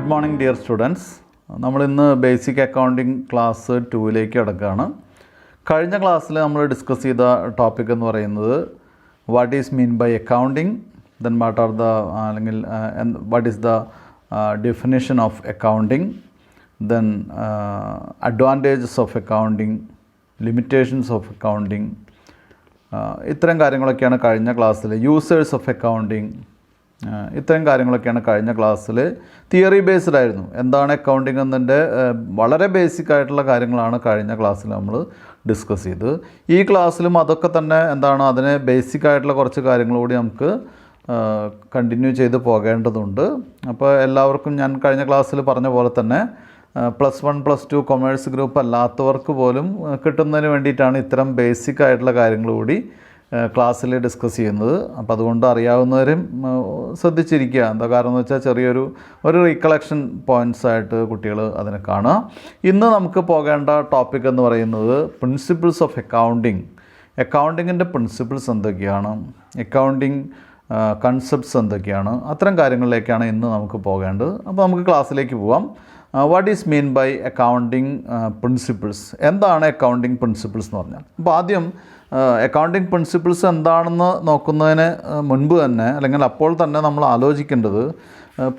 Good morning dear students. നമ്മളിന്ന് basic accounting class 2ലേക്ക് കിടക്കുകയാണ്. കഴിഞ്ഞ ക്ലാസ്സിൽ നമ്മൾ ഡിസ്കസ് ചെയ്ത ടോപ്പിക് എന്ന് പറയുന്നത് what is mean by accounting, then what are the അല്ലെങ്കിൽ what is the definition of accounting, then advantages of accounting, limitations of accounting, ഇത്തരം കാര്യങ്ങളൊക്കെയാണ് കഴിഞ്ഞ ക്ലാസ്സിൽ. യൂസേഴ്സ് ഓഫ് അക്കൗണ്ടിങ്, ഇത്തരം കാര്യങ്ങളൊക്കെയാണ് കഴിഞ്ഞ ക്ലാസ്സിൽ. തിയറി ബേസ്ഡ് ആയിരുന്നു. എന്താണ് അക്കൗണ്ടിങ് എന്നതിൻ്റെ വളരെ ബേസിക് ആയിട്ടുള്ള കാര്യങ്ങളാണ് കഴിഞ്ഞ ക്ലാസ്സിൽ നമ്മൾ ഡിസ്കസ് ചെയ്ത്. ഈ ക്ലാസ്സിലും അതൊക്കെ തന്നെ എന്താണ്, അതിന് ബേസിക് ആയിട്ടുള്ള കുറച്ച് കാര്യങ്ങൾ കൂടി നമുക്ക് കണ്ടിന്യൂ ചെയ്ത് പോകേണ്ടതുണ്ട്. അപ്പോൾ എല്ലാവർക്കും ഞാൻ കഴിഞ്ഞ ക്ലാസ്സിൽ പറഞ്ഞ പോലെ തന്നെ +1 +2 കൊമേഴ്സ് ഗ്രൂപ്പ് അല്ലാത്തവർക്ക് പോലും കിട്ടുന്നതിന് വേണ്ടിയിട്ടാണ് ഇത്തരം ബേസിക് ആയിട്ടുള്ള കാര്യങ്ങൾ കൂടി ക്ലാസ്സിൽ ഡിസ്കസ് ചെയ്യുന്നത്. അപ്പോൾ അതുകൊണ്ട് അറിയാവുന്നവരും ശ്രദ്ധിച്ചിരിക്കുക. എന്താ കാരണം എന്ന് വെച്ചാൽ ചെറിയൊരു റീകളക്ഷൻ പോയിൻറ്റ്സ് ആയിട്ട് കുട്ടികൾ അതിനെ കാണുക. ഇന്ന് നമുക്ക് പോകേണ്ട ടോപ്പിക് എന്ന് പറയുന്നത് പ്രിൻസിപ്പിൾസ് ഓഫ് അക്കൗണ്ടിങ്. അക്കൗണ്ടിങ്ങിൻ്റെ പ്രിൻസിപ്പിൾസ് എന്തൊക്കെയാണ്, അക്കൗണ്ടിങ് കൺസെപ്റ്റ്സ് എന്തൊക്കെയാണ്, അത്തരം കാര്യങ്ങളിലേക്കാണ് ഇന്ന് നമുക്ക് പോകേണ്ടത്. അപ്പോൾ നമുക്ക് ക്ലാസ്സിലേക്ക് പോവാം. What is mean by accounting principles? എന്താണ് അക്കൗണ്ടിങ് പ്രിൻസിപ്പിൾസ് എന്ന് പറഞ്ഞാൽ? അപ്പോൾ ആദ്യം അക്കൗണ്ടിങ് പ്രിൻസിപ്പിൾസ് എന്താണെന്ന് നോക്കുന്നതിന് മുൻപ് തന്നെ, അല്ലെങ്കിൽ അപ്പോൾ തന്നെ നമ്മൾ ആലോചിക്കേണ്ടത്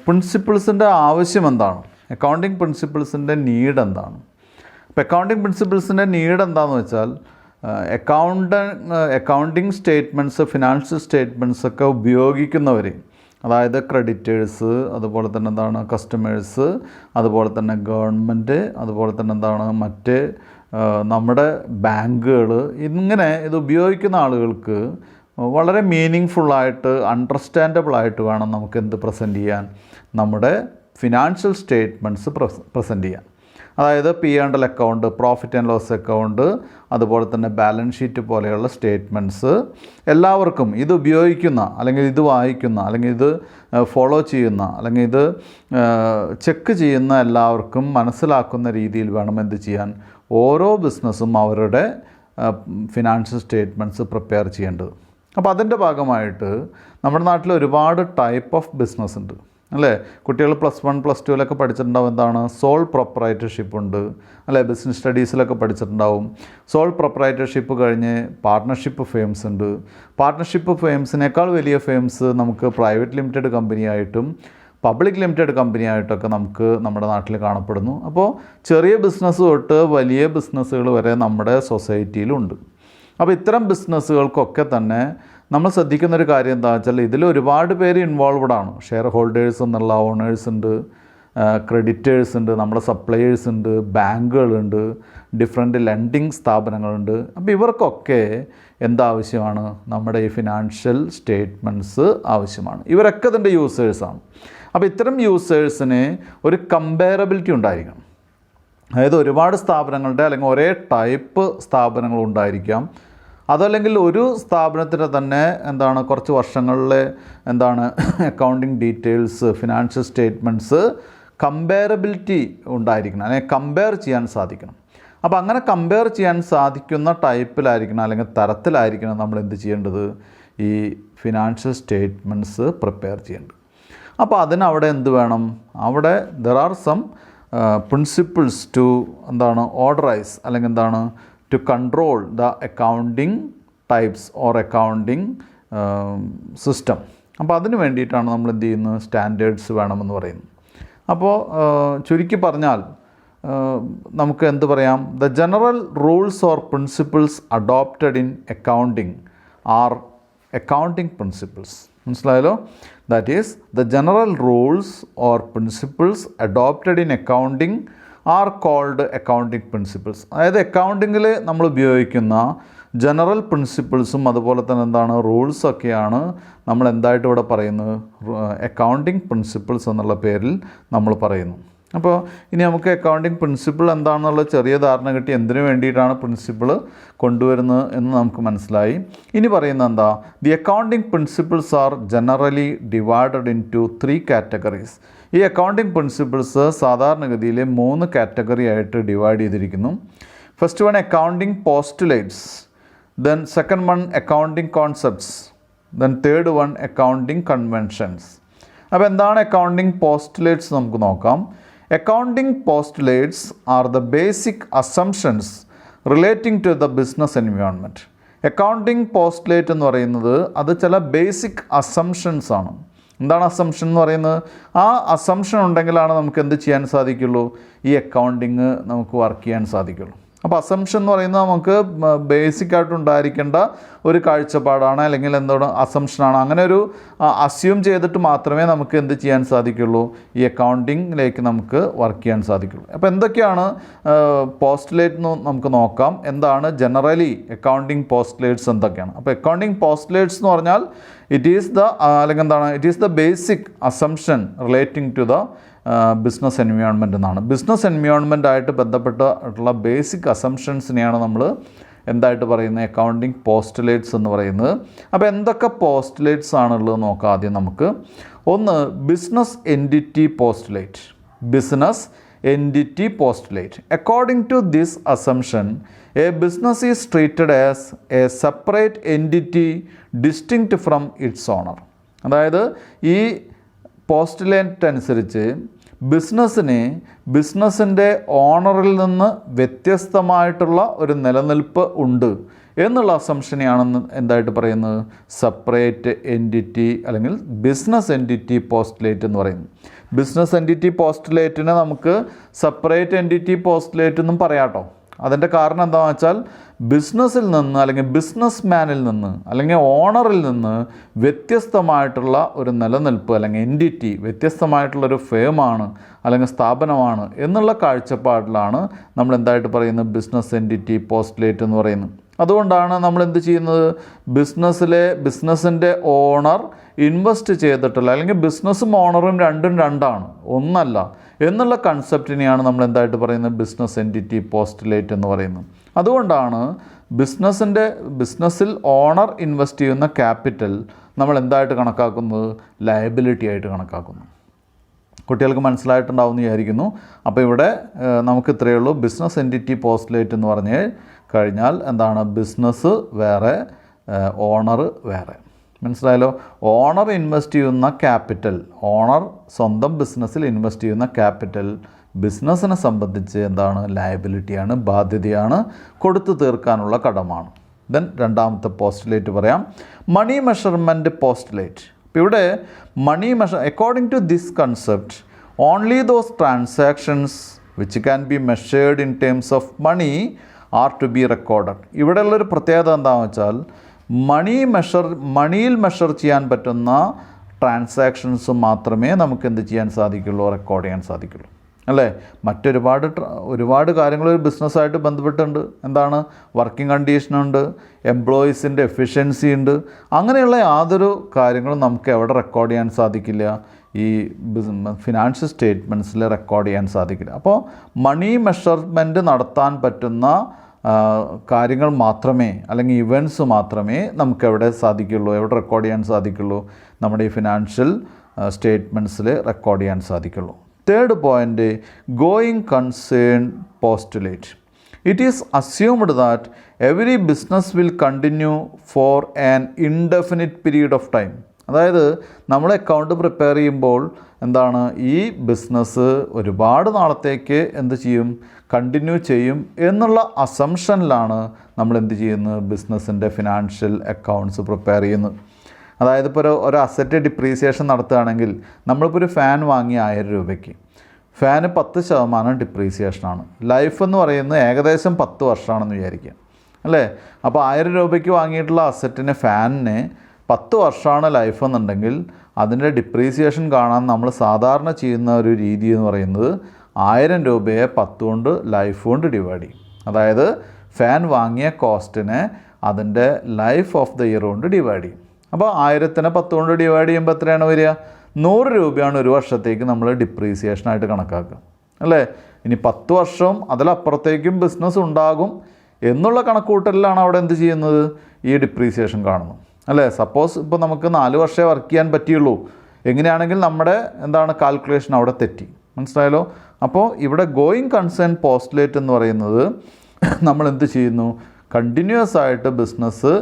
പ്രിൻസിപ്പിൾസിൻ്റെ ആവശ്യം എന്താണ്, അക്കൗണ്ടിങ് പ്രിൻസിപ്പിൾസിൻ്റെ നീഡ് എന്താണ്. അപ്പോൾ അക്കൗണ്ടിങ് പ്രിൻസിപ്പിൾസിൻ്റെ നീഡ് എന്താണെന്ന് വെച്ചാൽ അക്കൗണ്ടിങ് സ്റ്റേറ്റ്മെൻറ്റ്സ്, ഫിനാൻഷ്യൽ സ്റ്റേറ്റ്മെൻറ്റ്സ് ഒക്കെ ഉപയോഗിക്കുന്നവർ, അതായത് ക്രെഡിറ്റേഴ്സ്, അതുപോലെ തന്നെ എന്താണ് കസ്റ്റമേഴ്സ്, അതുപോലെ തന്നെ ഗവൺമെൻറ്, അതുപോലെ തന്നെ എന്താണ് മറ്റ് നമ്മുടെ ബാങ്കുകൾ, ഇങ്ങനെ ഇത് ഉപയോഗിക്കുന്ന ആളുകൾക്ക് വളരെ മീനിങ് ഫുള്ളായിട്ട് അണ്ടർസ്റ്റാൻഡബിളായിട്ട് വേണം നമുക്ക് എന്ത് പ്രസൻറ്റ് ചെയ്യാൻ, നമ്മുടെ ഫിനാൻഷ്യൽ സ്റ്റേറ്റ്മെൻറ്റ്സ് പ്രസൻറ്റ് ചെയ്യാൻ. അതായത് P&L account, profit and loss account, അതുപോലെ തന്നെ ബാലൻസ് ഷീറ്റ് പോലെയുള്ള സ്റ്റേറ്റ്മെൻറ്റ്സ് എല്ലാവർക്കും ഇത് ഉപയോഗിക്കുന്ന, അല്ലെങ്കിൽ ഇത് വായിക്കുന്ന, അല്ലെങ്കിൽ ഇത് ഫോളോ ചെയ്യുന്ന, അല്ലെങ്കിൽ ഇത് ചെക്ക് ചെയ്യുന്ന എല്ലാവർക്കും മനസ്സിലാക്കുന്ന രീതിയിൽ വേണം എന്ത് ചെയ്യാൻ, ഓരോ ബിസിനസ്സും അവരുടെ ഫിനാൻഷ്യൽ സ്റ്റേറ്റ്മെൻറ്റ്സ് പ്രിപ്പയർ ചെയ്യേണ്ടത്. അപ്പോൾ അതിൻ്റെ ഭാഗമായിട്ട് നമ്മുടെ നാട്ടിൽ ഒരുപാട് ടൈപ്പ് ഓഫ് ബിസിനസ് ഉണ്ട്, അല്ലേ? കുട്ടികൾ +1 +2 പഠിച്ചിട്ടുണ്ടാവും. എന്താണ് സോൾ പ്രൊപ്പറൈറ്റർഷിപ്പ് ഉണ്ട്, അല്ലേ? ബിസിനസ് സ്റ്റഡീസിലൊക്കെ പഠിച്ചിട്ടുണ്ടാവും. സോൾ പ്രൊപ്പറൈറ്റർഷിപ്പ് കഴിഞ്ഞ് പാർട്ട്ണർഷിപ്പ് ഫേംസ് ഉണ്ട്. പാർട്ട്ണർഷിപ്പ് ഫേംസിനേക്കാൾ വലിയ ഫേംസ് നമുക്ക് പ്രൈവറ്റ് ലിമിറ്റഡ് കമ്പനിയായിട്ടും പബ്ലിക് ലിമിറ്റഡ് കമ്പനിയായിട്ടൊക്കെ നമുക്ക് നമ്മുടെ നാട്ടിൽ കാണപ്പെടുന്നു. അപ്പോൾ ചെറിയ ബിസിനസ് തൊട്ട് വലിയ ബിസിനസ്സുകൾ വരെ നമ്മുടെ സൊസൈറ്റിയിലുണ്ട്. അപ്പോൾ ഇത്തരം ബിസിനസ്സുകൾക്കൊക്കെ തന്നെ നമ്മൾ ശ്രദ്ധിക്കുന്നൊരു കാര്യം എന്താണെന്ന് വെച്ചാൽ ഇതിൽ ഒരുപാട് പേര് ഇൻവോൾവ്ഡ് ആണ്. ഷെയർ ഹോൾഡേഴ്സ് എന്നുള്ള ഓണേഴ്സ് ഉണ്ട്, ക്രെഡിറ്റേഴ്സ് ഉണ്ട്, നമ്മുടെ സപ്ലയേഴ്സ് ഉണ്ട്, ബാങ്കുകളുണ്ട്, ഡിഫറെൻറ്റ് ലെൻഡിങ് സ്ഥാപനങ്ങളുണ്ട്. അപ്പോൾ ഇവർക്കൊക്കെ എന്താവശ്യമാണ്, നമ്മുടെ ഈ ഫിനാൻഷ്യൽ സ്റ്റേറ്റ്മെൻറ്റ്സ് ആവശ്യമാണ്. ഇവരൊക്കെ ഇതിൻ്റെ യൂസേഴ്സാണ്. അപ്പോൾ ഇത്തരം യൂസേഴ്സിന് ഒരു കമ്പയറബിലിറ്റി ഉണ്ടായിരിക്കണം. അതായത് ഒരുപാട് സ്ഥാപനങ്ങളുടെ അല്ലെങ്കിൽ ഒരേ ടൈപ്പ് സ്ഥാപനങ്ങൾ ഉണ്ടായിരിക്കാം. അതല്ലെങ്കിൽ ഒരു സ്ഥാപനത്തിന് തന്നെ എന്താണ് കുറച്ച് വർഷങ്ങളിലെ എന്താണ് accounting details, financial statements comparability ഉണ്ടായിരിക്കണം, അല്ലെങ്കിൽ കമ്പയർ ചെയ്യാൻ സാധിക്കണം. അപ്പോൾ അങ്ങനെ കമ്പയർ ചെയ്യാൻ സാധിക്കുന്ന ടൈപ്പിലായിരിക്കണം, അല്ലെങ്കിൽ തരത്തിലായിരിക്കണം നമ്മൾ എന്ത് ചെയ്യേണ്ടത്, ഈ ഫിനാൻഷ്യൽ സ്റ്റേറ്റ്മെൻറ്റ്സ് പ്രിപ്പയർ ചെയ്യേണ്ടത്. അപ്പോൾ അതിനവിടെ എന്ത് വേണം, അവിടെ there are some principles to എന്താണ് ഓർഡറൈസ്, അല്ലെങ്കിൽ എന്താണ് to control the accounting types or accounting system. അപ്പോൾ അതിന് വേണ്ടിയിട്ടാണ് നമ്മൾ എന്ത് ചെയ്യുന്നത്, സ്റ്റാൻഡേർഡ്സ് വേണമെന്ന് പറയുന്നത്. അപ്പോൾ ചുരുക്കി പറഞ്ഞാൽ നമുക്ക് എന്ത് പറയാം, the general rules or principles adopted in accounting are accounting principles. മനസ്സിലായല്ലോ? That is the general rules or principles adopted in accounting are called accounting principles. അതായത് അക്കൗണ്ടിങ്ങിൽ നമ്മൾ ഉപയോഗിക്കുന്ന ജനറൽ പ്രിൻസിപ്പിൾസും അതുപോലെ തന്നെ എന്താണ് റൂൾസൊക്കെയാണ് നമ്മൾ എന്തായിട്ട് ഇവിടെ പറയുന്നത്, അക്കൗണ്ടിങ് പ്രിൻസിപ്പിൾസ് എന്നുള്ള പേരിൽ നമ്മൾ പറയുന്നു. അപ്പോൾ ഇനി നമുക്ക് അക്കൗണ്ടിങ് പ്രിൻസിപ്പിൾ എന്താണെന്നുള്ള ചെറിയ ധാരണ കിട്ടി, എന്തിനു വേണ്ടിയിട്ടാണ് പ്രിൻസിപ്പിൾ കൊണ്ടുവരുന്നത് എന്ന് നമുക്ക് മനസ്സിലായി. ഇനി പറയുന്നത് എന്താ, the accounting principles are generally divided into 3 categories. ഈ അക്കൗണ്ടിങ് പ്രിൻസിപ്പിൾസ് സാധാരണഗതിയിൽ 3 കാറ്റഗറി ആയിട്ട് ഡിവൈഡ് ചെയ്തിരിക്കുന്നു. First one accounting postulates, then second one accounting concepts, then third one accounting conventions. അപ്പോൾ എന്താണ് അക്കൗണ്ടിങ് പോസ്റ്റുലേറ്റ്സ് നമുക്ക് നോക്കാം. Accounting postulates are the basic assumptions relating to the business environment. Accounting postulate എന്ന് പറയുന്നത് അത് ചില ബേസിക് അസംഷൻസ് ആണ്. എന്താണ് അസംഷൻ എന്ന് പറയുന്നത്? ആ അസംഷൻ ഉണ്ടെങ്കിലാണ് നമുക്ക് എന്ത് ചെയ്യാൻ സാധിക്കുള്ളൂ, ഈ അക്കൗണ്ടിങ് നമുക്ക് വർക്ക് ചെയ്യാൻ സാധിക്കുള്ളൂ. അപ്പോൾ അസംഷൻ എന്ന് പറയുന്നത് നമുക്ക് ബേസിക്കായിട്ട് ഉണ്ടായിരിക്കേണ്ട ഒരു കാഴ്ചപ്പാടാണ്, അല്ലെങ്കിൽ എന്താണ് അസംഷനാണ്. അങ്ങനെ ഒരു അസ്യൂം ചെയ്തിട്ട് മാത്രമേ നമുക്ക് എന്ത് ചെയ്യാൻ സാധിക്കുള്ളൂ, ഈ അക്കൗണ്ടിങ്ങിലേക്ക് നമുക്ക് വർക്ക് ചെയ്യാൻ സാധിക്കുള്ളൂ. അപ്പോൾ എന്തൊക്കെയാണ് പോസ്റ്റുലേറ്റ് എന്ന് നമുക്ക് നോക്കാം. എന്താണ് ജനറലി അക്കൗണ്ടിങ് പോസ്റ്റുലേറ്റ്സ് എന്തൊക്കെയാണ്? അപ്പോൾ അക്കൗണ്ടിങ് പോസ്റ്റുലേറ്റ്സ് എന്ന് പറഞ്ഞാൽ it is the basic assumption relating to the business environment എന്നാണ്. ബിസിനസ് എൻവയോൺമെൻറ്റായിട്ട് ബന്ധപ്പെട്ടുള്ള ബേസിക് അസംഷൻസിനെയാണ് നമ്മൾ എന്തായിട്ട് പറയുന്നത്, അക്കൗണ്ടിങ് പോസ്റ്റുലേറ്റ്സ് എന്ന് പറയുന്നത്. അപ്പോൾ എന്തൊക്കെ പോസ്റ്റുലേറ്റ്സ് ആണുള്ളത് നോക്കാം ആദ്യം നമുക്ക്. ഒന്ന്, business entity postulate. Business entity postulate. According to this assumption a business is treated as a separate entity distinct from its owner. അതായത് ഈ പോസ്റ്റുലേറ്റ് അനുസരിച്ച് ബിസിനസ്സിൻ്റെ ഓണറിൽ നിന്ന് വ്യത്യസ്തമായിട്ടുള്ള ഒരു നിലനിൽപ്പ് ഉണ്ട് എന്നുള്ള അസംഷനെയാണെന്ന് എന്തായിട്ട് പറയുന്നത്, സെപ്പറേറ്റ് എൻറ്റിറ്റി അല്ലെങ്കിൽ ബിസിനസ് എൻറ്റിറ്റി പോസ്റ്റുലേറ്റ് എന്ന് പറയുന്നു. ബിസിനസ് എൻറ്റിറ്റി പോസ്റ്റുലേറ്റിനെ നമുക്ക് സെപ്പറേറ്റ് എൻറ്റിറ്റി പോസ്റ്റുലേറ്റ് എന്നും പറയാട്ടോ. അതിൻ്റെ കാരണം എന്താണെന്ന് വെച്ചാൽ ബിസിനസ്സിൽ നിന്ന് അല്ലെങ്കിൽ ബിസിനസ് മാനിൽ നിന്ന് അല്ലെങ്കിൽ ഓണറിൽ നിന്ന് വ്യത്യസ്തമായിട്ടുള്ള ഒരു നിലനിൽപ്പ് അല്ലെങ്കിൽ എൻറ്റിറ്റി, വ്യത്യസ്തമായിട്ടുള്ളൊരു ഫേമാണ് അല്ലെങ്കിൽ സ്ഥാപനമാണ് എന്നുള്ള കാഴ്ചപ്പാടിലാണ് നമ്മൾ എന്തായിട്ട് പറയുന്നത്, ബിസിനസ് എൻറ്റിറ്റി പോസ്റ്റുലേറ്റ് എന്ന് പറയുന്നത്. അതുകൊണ്ടാണ് നമ്മൾ എന്ത് ചെയ്യുന്നത്, ബിസിനസ്സിൻ്റെ ഓണർ ഇൻവെസ്റ്റ് ചെയ്തിട്ടുള്ള അല്ലെങ്കിൽ ബിസിനസ്സും ഓണറും രണ്ടാണ്, ഒന്നല്ല എന്നുള്ള കൺസെപ്റ്റിനെയാണ് നമ്മൾ എന്തായിട്ട് പറയുന്നത്, ബിസിനസ് എൻറ്റിറ്റി പോസ്റ്റുലേറ്റ് എന്ന് പറയുന്നത്. അതുകൊണ്ടാണ് ബിസിനസ്സിൽ ഓണർ ഇൻവെസ്റ്റ് ചെയ്യുന്ന ക്യാപിറ്റൽ നമ്മൾ എന്തായിട്ട് കണക്കാക്കുന്നത്, ലയബിലിറ്റി ആയിട്ട് കണക്കാക്കുന്നു. കുട്ടികൾക്ക് മനസ്സിലായിട്ടുണ്ടാവും എന്ന് വിചാരിക്കുന്നു. അപ്പോൾ ഇവിടെ നമുക്ക് ഇത്രയേ ഉള്ളൂ. ബിസിനസ് എൻറ്റിറ്റി പോസ്റ്റുലേറ്റ് എന്ന് പറഞ്ഞു കഴിഞ്ഞാൽ എന്താണ്, ബിസിനസ് വേറെ, ഓണർ വേറെ. മനസ്സിലായല്ലോ? ഓണർ ഇൻവെസ്റ്റ് ചെയ്യുന്ന ക്യാപിറ്റൽ, ഓണർ സ്വന്തം ബിസിനസ്സിൽ ഇൻവെസ്റ്റ് ചെയ്യുന്ന ക്യാപിറ്റൽ ബിസിനസ്സിനെ സംബന്ധിച്ച് എന്താണ്, ലയബിലിറ്റിയാണ്, ബാധ്യതയാണ്, കൊടുത്തു തീർക്കാനുള്ള കടമാണ്. ദെൻ രണ്ടാമത്തെ പോസ്റ്റുലേറ്റ് പറയാം, മണി മെഷർമെൻറ്റ് പോസ്റ്റുലേറ്റ്. അപ്പോൾ ഇവിടെ according to this concept only those transactions which can be measured in terms of money are to be recorded. ഇവിടെയുള്ളൊരു പ്രത്യേകത എന്താണെന്ന് വെച്ചാൽ മണിയിൽ മെഷർ ചെയ്യാൻ പറ്റുന്ന ട്രാൻസാക്ഷൻസ് മാത്രമേ നമുക്ക് എന്ത് ചെയ്യാൻ സാധിക്കുള്ളൂ, റെക്കോർഡ് ചെയ്യാൻ സാധിക്കുള്ളൂ, അല്ലേ? ഒരുപാട് കാര്യങ്ങൾ ഒരു ബിസിനസ്സായിട്ട് ബന്ധപ്പെട്ടുണ്ട്. എന്താണ്, വർക്കിംഗ് കണ്ടീഷനുണ്ട്, എംപ്ലോയീസിൻ്റെ എഫിഷ്യൻസി ഉണ്ട്. അങ്ങനെയുള്ള യാതൊരു കാര്യങ്ങളും നമുക്ക് എവിടെ റെക്കോർഡ് ചെയ്യാൻ സാധിക്കില്ല, ഈ ഫിനാൻഷ്യൽ സ്റ്റേറ്റ്മെൻറ്റ്സിൽ റെക്കോർഡ് ചെയ്യാൻ സാധിക്കില്ല. അപ്പോൾ മണി മെഷർമെൻറ്റ് നടത്താൻ പറ്റുന്ന കാര്യങ്ങൾ മാത്രമേ അല്ലെങ്കിൽ ഇവൻറ്റ്സ് മാത്രമേ നമുക്ക് എവിടെ സാധിക്കുള്ളൂ, എവിടെ റെക്കോർഡ് ചെയ്യാൻ സാധിക്കുള്ളൂ, നമ്മുടെ ഈ ഫിനാൻഷ്യൽ സ്റ്റേറ്റ്മെൻറ്റ്സിൽ റെക്കോർഡ് ചെയ്യാൻ സാധിക്കുള്ളൂ. Third point, going concern postulate. It is assumed that every business will continue for an indefinite period of time. അതായത് നമ്മൾ അക്കൗണ്ട് പ്രിപ്പയർ ചെയ്യുമ്പോൾ എന്താണ്, ഈ ബിസിനസ് ഒരുപാട് നാളത്തേക്ക് എന്ത് ചെയ്യും, കണ്ടിന്യൂ ചെയ്യും എന്നുള്ള അസംഷനിലാണ് നമ്മൾ എന്ത് ചെയ്യുന്നത്, ബിസിനസ്സിൻ്റെ ഫിനാൻഷ്യൽ അക്കൗണ്ട്സ് പ്രിപ്പയർ ചെയ്യുന്നത്. അതായത് ഇപ്പോൾ ഒരു അസറ്റ് ഡിപ്രീസിയേഷൻ നടത്തുകയാണെങ്കിൽ നമ്മളിപ്പോൾ ഒരു ഫാൻ വാങ്ങി 1000 രൂപയ്ക്ക്, ഫാന് 10% ഡിപ്രീസിയേഷനാണ്. ലൈഫ് എന്ന് പറയുന്നത് ഏകദേശം 10 വർഷമാണെന്ന് വിചാരിക്കുക, അല്ലേ? അപ്പോൾ 1000 രൂപയ്ക്ക് വാങ്ങിയിട്ടുള്ള അസറ്റിന്, ഫാനിന് 10 വർഷമാണ് ലൈഫ് എന്നുണ്ടെങ്കിൽ അതിൻ്റെ ഡിപ്രീസിയേഷൻ കാണാൻ നമ്മൾ സാധാരണ ചെയ്യുന്ന ഒരു രീതി എന്ന് പറയുന്നത് 1000 രൂപയെ 10 കൊണ്ട് ലൈഫ് കൊണ്ട് ഡിവൈഡ് ചെയ്യും. അതായത് ഫാൻ വാങ്ങിയ കോസ്റ്റിനെ അതിൻ്റെ ലൈഫ് ഓഫ് ദ ഇയർ കൊണ്ട് ഡിവൈഡ് ചെയ്യും. അപ്പോൾ 1000നെ 10 കൊണ്ട് ഡിവൈഡ് ചെയ്യുമ്പോൾ എത്രയാണ് വരിക, 100 രൂപയാണ് ഒരു വർഷത്തേക്ക് നമ്മൾ ഡിപ്രീസിയേഷനായിട്ട് കണക്കാക്കുക, അല്ലേ? ഇനി 10 വർഷവും അതിലപ്പുറത്തേക്കും ബിസിനസ് ഉണ്ടാകും എന്നുള്ള കണക്കൂട്ടലിലാണ് അവിടെ എന്ത് ചെയ്യുന്നത്, ഈ ഡിപ്രീസിയേഷൻ കാണുന്നത്, അല്ലേ? സപ്പോസ് ഇപ്പോൾ നമുക്ക് 4 വർഷമേ വർക്ക് ചെയ്യാൻ പറ്റിയുള്ളൂ, എങ്ങനെയാണെങ്കിൽ നമ്മുടെ എന്താണ് കാൽക്കുലേഷൻ അവിടെ തെറ്റി. മനസ്സിലായല്ലോ? അപ്പോൾ ഇവിടെ ഗോയിങ് കൺസേൺ പോസ്റ്റുലേറ്റ് എന്ന് പറയുന്നത് നമ്മൾ എന്ത് ചെയ്യുന്നു, കണ്ടിന്യൂസ് ആയിട്ട് ബിസിനസ്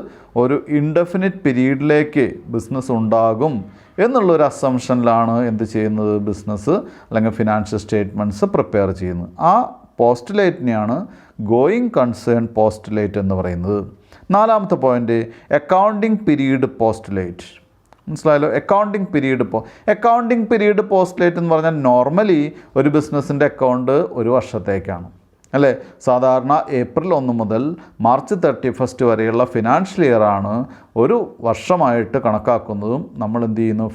ഒരു ഇൻഡെഫിനിറ്റ് പീരീഡിലേക്ക് ബിസിനസ് ഉണ്ടാകും എന്നുള്ളൊരു അസംഷനിലാണ് എന്ത് ചെയ്യുന്നത്, ബിസിനസ് അല്ലെങ്കിൽ ഫിനാൻഷ്യൽ സ്റ്റേറ്റ്മെൻറ്റ്സ് പ്രിപ്പയർ ചെയ്യുന്നത്. ആ പോസ്റ്റുലേറ്റിനെയാണ് ഗോയിങ് കൺസേൺ പോസ്റ്റുലേറ്റ് എന്ന് പറയുന്നത്. നാലാമത്തെ പോയിൻ്റ്, അക്കൗണ്ടിങ് പീരീഡ് പോസ്റ്റുലേറ്റ്. മനസ്സിലായല്ലോ? അക്കൗണ്ടിങ് പീരീഡ് പോസ്റ്റുലേറ്റ് എന്ന് പറഞ്ഞാൽ നോർമലി ഒരു ബിസിനസ്സിൻ്റെ അക്കൗണ്ട് ഒരു വർഷത്തേക്കാണ് അല്ലേ. സാധാരണ ഏപ്രിൽ 1 മുതൽ മാർച്ച് 31 വരെയുള്ള ഫിനാൻഷ്യൽ ഇയറാണ് ഒരു വർഷമായിട്ട് കണക്കാക്കുന്നതും. നമ്മൾ എന്ത് ചെയ്യുന്നു,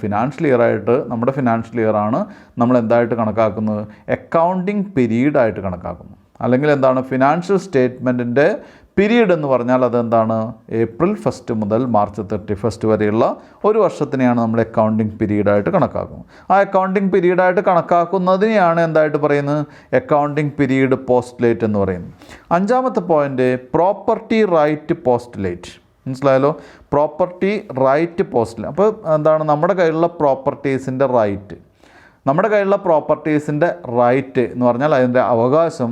നമ്മുടെ ഫിനാൻഷ്യൽ ഇയറാണ് നമ്മൾ എന്തായിട്ട് കണക്കാക്കുന്നത്, അക്കൗണ്ടിങ് പീരീഡായിട്ട് കണക്കാക്കുന്നു. അല്ലെങ്കിൽ എന്താണ്, ഫിനാൻഷ്യൽ സ്റ്റേറ്റ്മെൻറ്റിൻ്റെ പീരീഡ് എന്ന് പറഞ്ഞാൽ അതെന്താണ്, ഏപ്രിൽ 1 മുതൽ മാർച്ച് 31 വരെയുള്ള ഒരു വർഷത്തിനെയാണ് നമ്മൾ അക്കൗണ്ടിങ് പീരീഡായിട്ട് കണക്കാക്കുന്നത്. ആ അക്കൗണ്ടിങ് പീരീഡായിട്ട് കണക്കാക്കുന്നതിനെയാണ് എന്തായിട്ട് പറയുന്നത്, അക്കൗണ്ടിങ് പീരീഡ് പോസ്റ്റുലേറ്റ് എന്ന് പറയുന്നത്. അഞ്ചാമത്തെ പോയിൻ്റ്, പ്രോപ്പർട്ടി റൈറ്റ് പോസ്റ്റുലേറ്റ്. മനസ്സിലായല്ലോ? Property right postulate. അപ്പോൾ എന്താണ്, നമ്മുടെ കയ്യിലുള്ള പ്രോപ്പർട്ടീസിൻ്റെ റൈറ്റ് എന്ന് പറഞ്ഞാൽ അതിൻ്റെ അവകാശം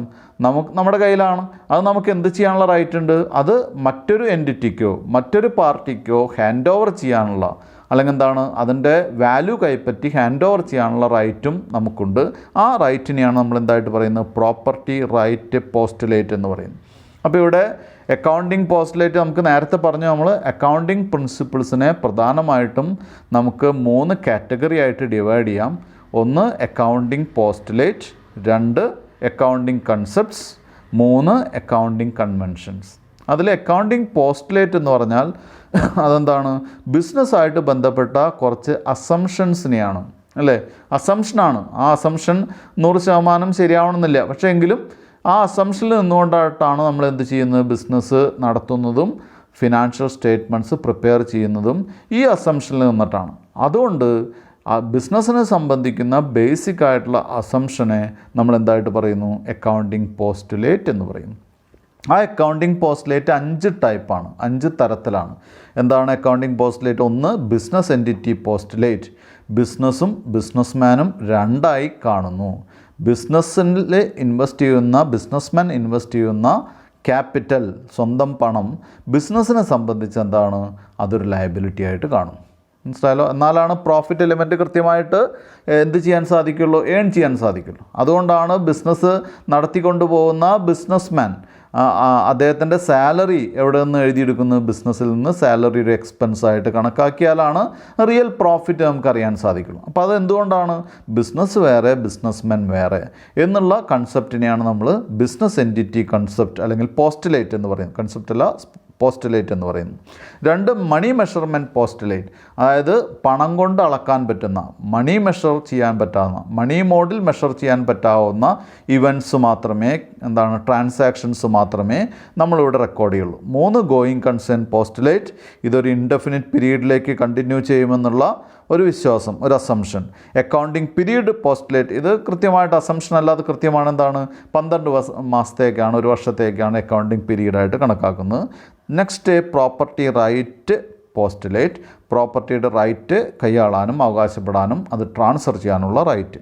നമ്മുടെ കയ്യിലാണ്. അത് നമുക്ക് എന്ത് ചെയ്യാനുള്ള റൈറ്റ് ഉണ്ട്, അത് മറ്റൊരു എൻറ്റിറ്റിക്കോ മറ്റൊരു പാർട്ടിക്കോ ഹാൻഡ് ഓവർ ചെയ്യാനുള്ള, അല്ലെങ്കിൽ എന്താണ്, അതിൻ്റെ വാല്യൂ കൈപ്പറ്റി ഹാൻഡ് ഓവർ ചെയ്യാനുള്ള റൈറ്റും നമുക്കുണ്ട്. ആ റൈറ്റിനെയാണ് നമ്മൾ എന്തായിട്ട് പറയുന്നത്, പ്രോപ്പർട്ടി റൈറ്റ് പോസ്റ്റുലേറ്റ് എന്ന് പറയുന്നത്. അപ്പോൾ ഇവിടെ അക്കൗണ്ടിങ് പോസ്റ്റുലേറ്റ് നമുക്ക് നേരത്തെ പറഞ്ഞു, നമ്മൾ അക്കൗണ്ടിങ് പ്രിൻസിപ്പിൾസിനെ പ്രധാനമായിട്ടും നമുക്ക് 3 കാറ്റഗറി ആയിട്ട് ഡിവൈഡ് ചെയ്യാം. 1 accounting postulate, 2 accounting concepts, 3 accounting conventions. അതിൽ അക്കൗണ്ടിങ് പോസ്റ്റുലേറ്റ് എന്ന് പറഞ്ഞാൽ അതെന്താണ്, ബിസിനസ്സായിട്ട് ബന്ധപ്പെട്ട കുറച്ച് അസംഷൻസിനെയാണ് അല്ലേ. അസംഷനാണ്. ആ അസംഷൻ 100% ശരിയാവണമെന്നില്ല, പക്ഷേ എങ്കിലും ആ അസംഷനിൽ നിന്നുകൊണ്ടായിട്ടാണ് നമ്മൾ എന്ത് ചെയ്യുന്നത്, ബിസിനസ് നടത്തുന്നതും ഫിനാൻഷ്യൽ സ്റ്റേറ്റ്മെൻറ്റ്സ് പ്രിപ്പയർ ചെയ്യുന്നതും ഈ അസംഷനിൽ നിന്നിട്ടാണ്. അതുകൊണ്ട് ആ ബിസിനസ്സിനെ സംബന്ധിക്കുന്ന ബേസിക് ആയിട്ടുള്ള അസംഷനെ നമ്മൾ എന്തായിട്ട് പറയുന്നു, അക്കൗണ്ടിങ് പോസ്റ്റുലേറ്റ് എന്ന് പറയുന്നു. ആ അക്കൗണ്ടിങ് പോസ്റ്റുലേറ്റ് 5 ടൈപ്പാണ്, 5 തരത്തിലാണ്. എന്താണ് accounting postulate? 1 business entity postulate. ബിസിനസ്സും ബിസിനസ്മാനും 2ആയി കാണുന്നു. ബിസിനസ്സിൽ ബിസിനസ്മാൻ ഇൻവെസ്റ്റ് ചെയ്യുന്ന ക്യാപിറ്റൽ, സ്വന്തം പണം ബിസിനസ്സിനെ സംബന്ധിച്ച് എന്താണ്, അതൊരു ലയബിലിറ്റി ആയിട്ട് കാണും. മനസ്സിലായല്ലോ? എന്നാലാണ് പ്രോഫിറ്റ് എലിമെൻറ്റ് കൃത്യമായിട്ട് എന്ത് ചെയ്യാൻ സാധിക്കുള്ളൂ, ഏൺ ചെയ്യാൻ സാധിക്കുള്ളൂ. അതുകൊണ്ടാണ് ബിസിനസ് നടത്തിക്കൊണ്ടു പോകുന്ന ബിസിനസ്മാൻ അദ്ദേഹത്തിൻ്റെ സാലറി എവിടെ നിന്ന് എഴുതിയെടുക്കുന്നത്, ബിസിനസ്സിൽ നിന്ന് സാലറി ഒരു എക്സ്പെൻസായിട്ട് കണക്കാക്കിയാലാണ് റിയൽ പ്രോഫിറ്റ് നമുക്കറിയാൻ സാധിക്കുള്ളൂ. അപ്പോൾ അതെന്തുകൊണ്ടാണ്, ബിസിനസ് വേറെ ബിസിനസ്മാൻ വേറെ എന്നുള്ള കൺസെപ്റ്റിനെയാണ് നമ്മൾ ബിസിനസ് എൻറ്റിറ്റി കൺസെപ്റ്റ് അല്ലെങ്കിൽ പോസ്റ്റുലേറ്റ് എന്ന് പറയുന്നത്. കൺസെപ്റ്റ് അല്ല, പോസ്റ്റുലേറ്റ് എന്ന് പറയുന്നു. 2 മണി മെഷർമെൻറ്റ് പോസ്റ്റുലേറ്റ്, അതായത് പണം കൊണ്ട് അളക്കാൻ പറ്റുന്ന, മണി മെഷർ ചെയ്യാൻ പറ്റാവുന്ന, മണി മോഡിൽ മെഷർ ചെയ്യാൻ പറ്റാവുന്ന ഇവൻറ്റ്സ് മാത്രമേ, എന്താണ്, ട്രാൻസാക്ഷൻസ് മാത്രമേ നമ്മളിവിടെ റെക്കോർഡ് ചെയ്യുള്ളൂ. 3 ഗോയിങ് കൺസേൺ പോസ്റ്റുലേറ്റ്, ഇതൊരു ഇൻഡെഫിനിറ്റ് പീരീഡിലേക്ക് കണ്ടിന്യൂ ചെയ്യുമെന്നുള്ള ഒരു വിശ്വാസം, ഒരു അസംഷൻ. അക്കൗണ്ടിങ് പീരീഡ് പോസ്റ്റുലേറ്റ്, ഇത് കൃത്യമായിട്ട് അസംഷൻ അല്ലാതെ കൃത്യമാണ്. എന്താണ്, 12 മാസത്തേക്കാണ്, ഒരു വർഷത്തേക്കാണ് അക്കൗണ്ടിങ് പീരീഡായിട്ട് കണക്കാക്കുന്നത്. നെക്സ്റ്റ് പ്രോപ്പർട്ടി റൈറ്റ് പോസ്റ്റുലേറ്റ്, പ്രോപ്പർട്ടിയുടെ റൈറ്റ് കൈയാളാനും അവകാശപ്പെടാനും അത് ട്രാൻസ്ഫർ ചെയ്യാനുള്ള റൈറ്റ്.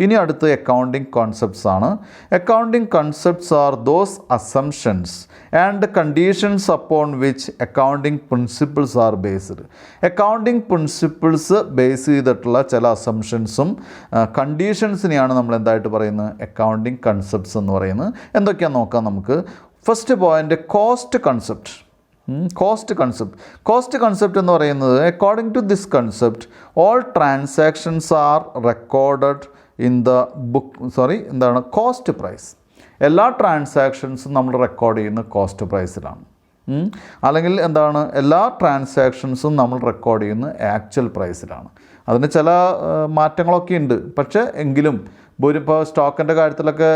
ഇനി അടുത്ത് അക്കൗണ്ടിങ് കോൺസെപ്റ്റ്സ് ആണ്. Accounting concepts are those assumptions and conditions upon which accounting principles are based. Accounting principles base ചെയ്തിട്ടുള്ള ചില അസംഷൻസും കണ്ടീഷൻസിനെയാണ് നമ്മൾ എന്തായിട്ട് പറയുന്നത്, അക്കൗണ്ടിങ് കൺസെപ്റ്റ്സ് എന്ന് പറയുന്നത്. എന്തൊക്കെയാണെന്ന് നോക്കാം നമുക്ക്. First point, cost concept. Cost concept എന്ന് പറയുന്നത്, according to this concept all transactions are recorded in the cost price. എല്ലാ ട്രാൻസാക്ഷൻസും നമ്മൾ റെക്കോർഡ് ചെയ്യുന്ന കോസ്റ്റ് പ്രൈസിലാണ്. അല്ലെങ്കിൽ എന്താണ്, എല്ലാ ട്രാൻസാക്ഷൻസും നമ്മൾ റെക്കോർഡ് ചെയ്യുന്ന ആക്ച്വൽ പ്രൈസിലാണ്. അതിന് ചില മാറ്റങ്ങളൊക്കെ ഉണ്ട്, പക്ഷേ എങ്കിലും ഇപ്പോൾ സ്റ്റോക്കിൻ്റെ കാര്യത്തിലൊക്കെ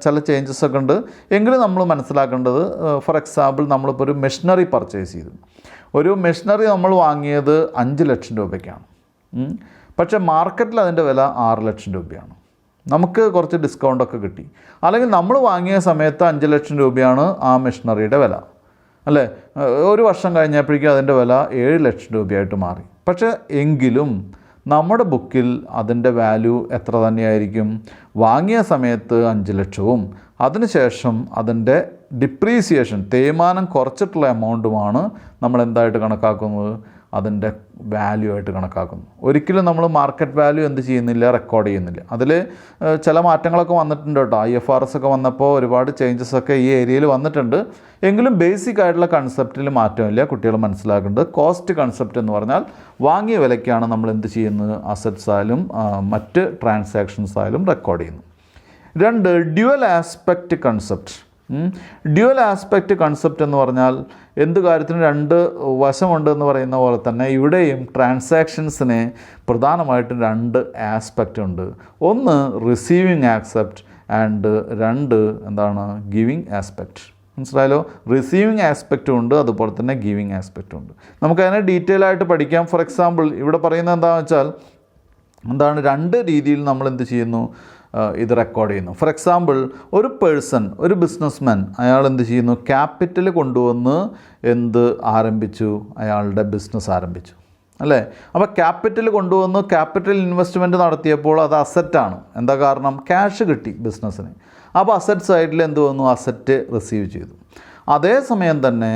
ചില ചേഞ്ചസ് ഒക്കെ ഉണ്ട്. എങ്കിലും നമ്മൾ മനസ്സിലാക്കേണ്ടത്, ഫോർ എക്സാമ്പിൾ നമ്മളിപ്പോൾ ഒരു മെഷീനറി പർച്ചേസ് ചെയ്തു. ഒരു മെഷീനറി നമ്മൾ വാങ്ങിയത് 5 ലക്ഷം രൂപയ്ക്കാണ്. പക്ഷേ മാർക്കറ്റിൽ അതിൻ്റെ വില 6 ലക്ഷം രൂപയാണ്. നമുക്ക് കുറച്ച് ഡിസ്കൗണ്ടൊക്കെ കിട്ടി. അല്ലെങ്കിൽ നമ്മൾ വാങ്ങിയ സമയത്ത് 5 ലക്ഷം രൂപയാണ് ആ മെഷീനറിയുടെ വില അല്ലേ. ഒരു വർഷം കഴിഞ്ഞപ്പോഴേക്കും അതിൻ്റെ വില 7 ലക്ഷം രൂപയായിട്ട് മാറി. പക്ഷേ എങ്കിലും നമ്മുടെ ബുക്കിൽ അതിൻ്റെ വാല്യൂ എത്ര തന്നെയായിരിക്കും, വാങ്ങിയ സമയത്ത് 5 ലക്ഷവും അതിനുശേഷം അതിൻ്റെ ഡിപ്രീസിയേഷൻ തേയ്മാനം കുറച്ചിട്ടുള്ള എമൗണ്ടുമാണ് നമ്മൾ എന്തായിട്ട് കണക്കാക്കുന്നത്, അതിൻ്റെ വാല്യൂ ആയിട്ട് കണക്കാക്കുന്നു. ഒരിക്കലും നമ്മൾ മാർക്കറ്റ് വാല്യൂ എന്ത് ചെയ്യുന്നില്ല, റെക്കോർഡ് ചെയ്യുന്നില്ല. അതിൽ ചില മാറ്റങ്ങളൊക്കെ വന്നിട്ടുണ്ട് കേട്ടോ. IFRS ഒക്കെ വന്നപ്പോൾ ഒരുപാട് ചേഞ്ചസ് ഒക്കെ ഈ ഏരിയയിൽ വന്നിട്ടുണ്ട്. എങ്കിലും ബേസിക് ആയിട്ടുള്ള കൺസെപ്റ്റിൽ മാറ്റമില്ല. കുട്ടികൾ മനസ്സിലാക്കേണ്ടത് കോസ്റ്റ് കൺസെപ്റ്റ് എന്ന് പറഞ്ഞാൽ വാങ്ങിയ വിലയ്ക്കാണ് നമ്മൾ എന്ത് ചെയ്യുന്നത്, അസറ്റ്സ് ആയാലും മറ്റ് ട്രാൻസാക്ഷൻസ് ആയാലും റെക്കോർഡ് ചെയ്യുന്നു. 2, dual aspect concept. Dual aspect concept എന്ന് പറഞ്ഞാൽ എന്ത് കാര്യത്തിനും 2 വശമുണ്ട് എന്ന് പറയുന്ന പോലെ തന്നെ ഇവിടെയും ട്രാൻസാക്ഷൻസിന് പ്രധാനമായിട്ടും 2 ആസ്പെക്റ്റ് ഉണ്ട്. ഒന്ന് റിസീവിങ് ആസ്പെക്റ്റ് ആൻഡ് 2 എന്താണ്, ഗിവിങ് ആസ്പെക്റ്റ്. മനസ്സിലായല്ലോ? റിസീവിങ് ആസ്പെക്റ്റും ഉണ്ട്, അതുപോലെ തന്നെ ഗിവിങ് ആസ്പെക്റ്റും ഉണ്ട്. നമുക്കതിനെ ഡീറ്റെയിൽ ആയിട്ട് പഠിക്കാം. ഫോർ എക്സാമ്പിൾ ഇവിടെ പറയുന്നത് എന്താണെന്ന് വെച്ചാൽ എന്താണ്, 2 രീതിയിൽ നമ്മൾ എന്ത് ചെയ്യുന്നു, ഇത് റെക്കോർഡ് ചെയ്യുന്നു. ഫോർ എക്സാമ്പിൾ ഒരു പേഴ്സൺ, ഒരു ബിസിനസ്മാൻ, അയാൾ എന്ത് ചെയ്യുന്നു, ക്യാപിറ്റൽ കൊണ്ടുവന്ന് എന്ത് ആരംഭിച്ചു, അയാളുടെ ബിസിനസ് ആരംഭിച്ചു അല്ലേ. അപ്പോൾ ക്യാപിറ്റൽ കൊണ്ടുവന്ന് ക്യാപിറ്റൽ ഇൻവെസ്റ്റ്മെൻറ്റ് നടത്തിയപ്പോൾ അത് അസറ്റാണ്. എന്താ കാരണം, ക്യാഷ് കിട്ടി ബിസിനസ്സിന്. അപ്പോൾ അസറ്റ് സൈഡിൽ എന്ത് വന്നു, അസറ്റ് റിസീവ് ചെയ്തു. അതേസമയം തന്നെ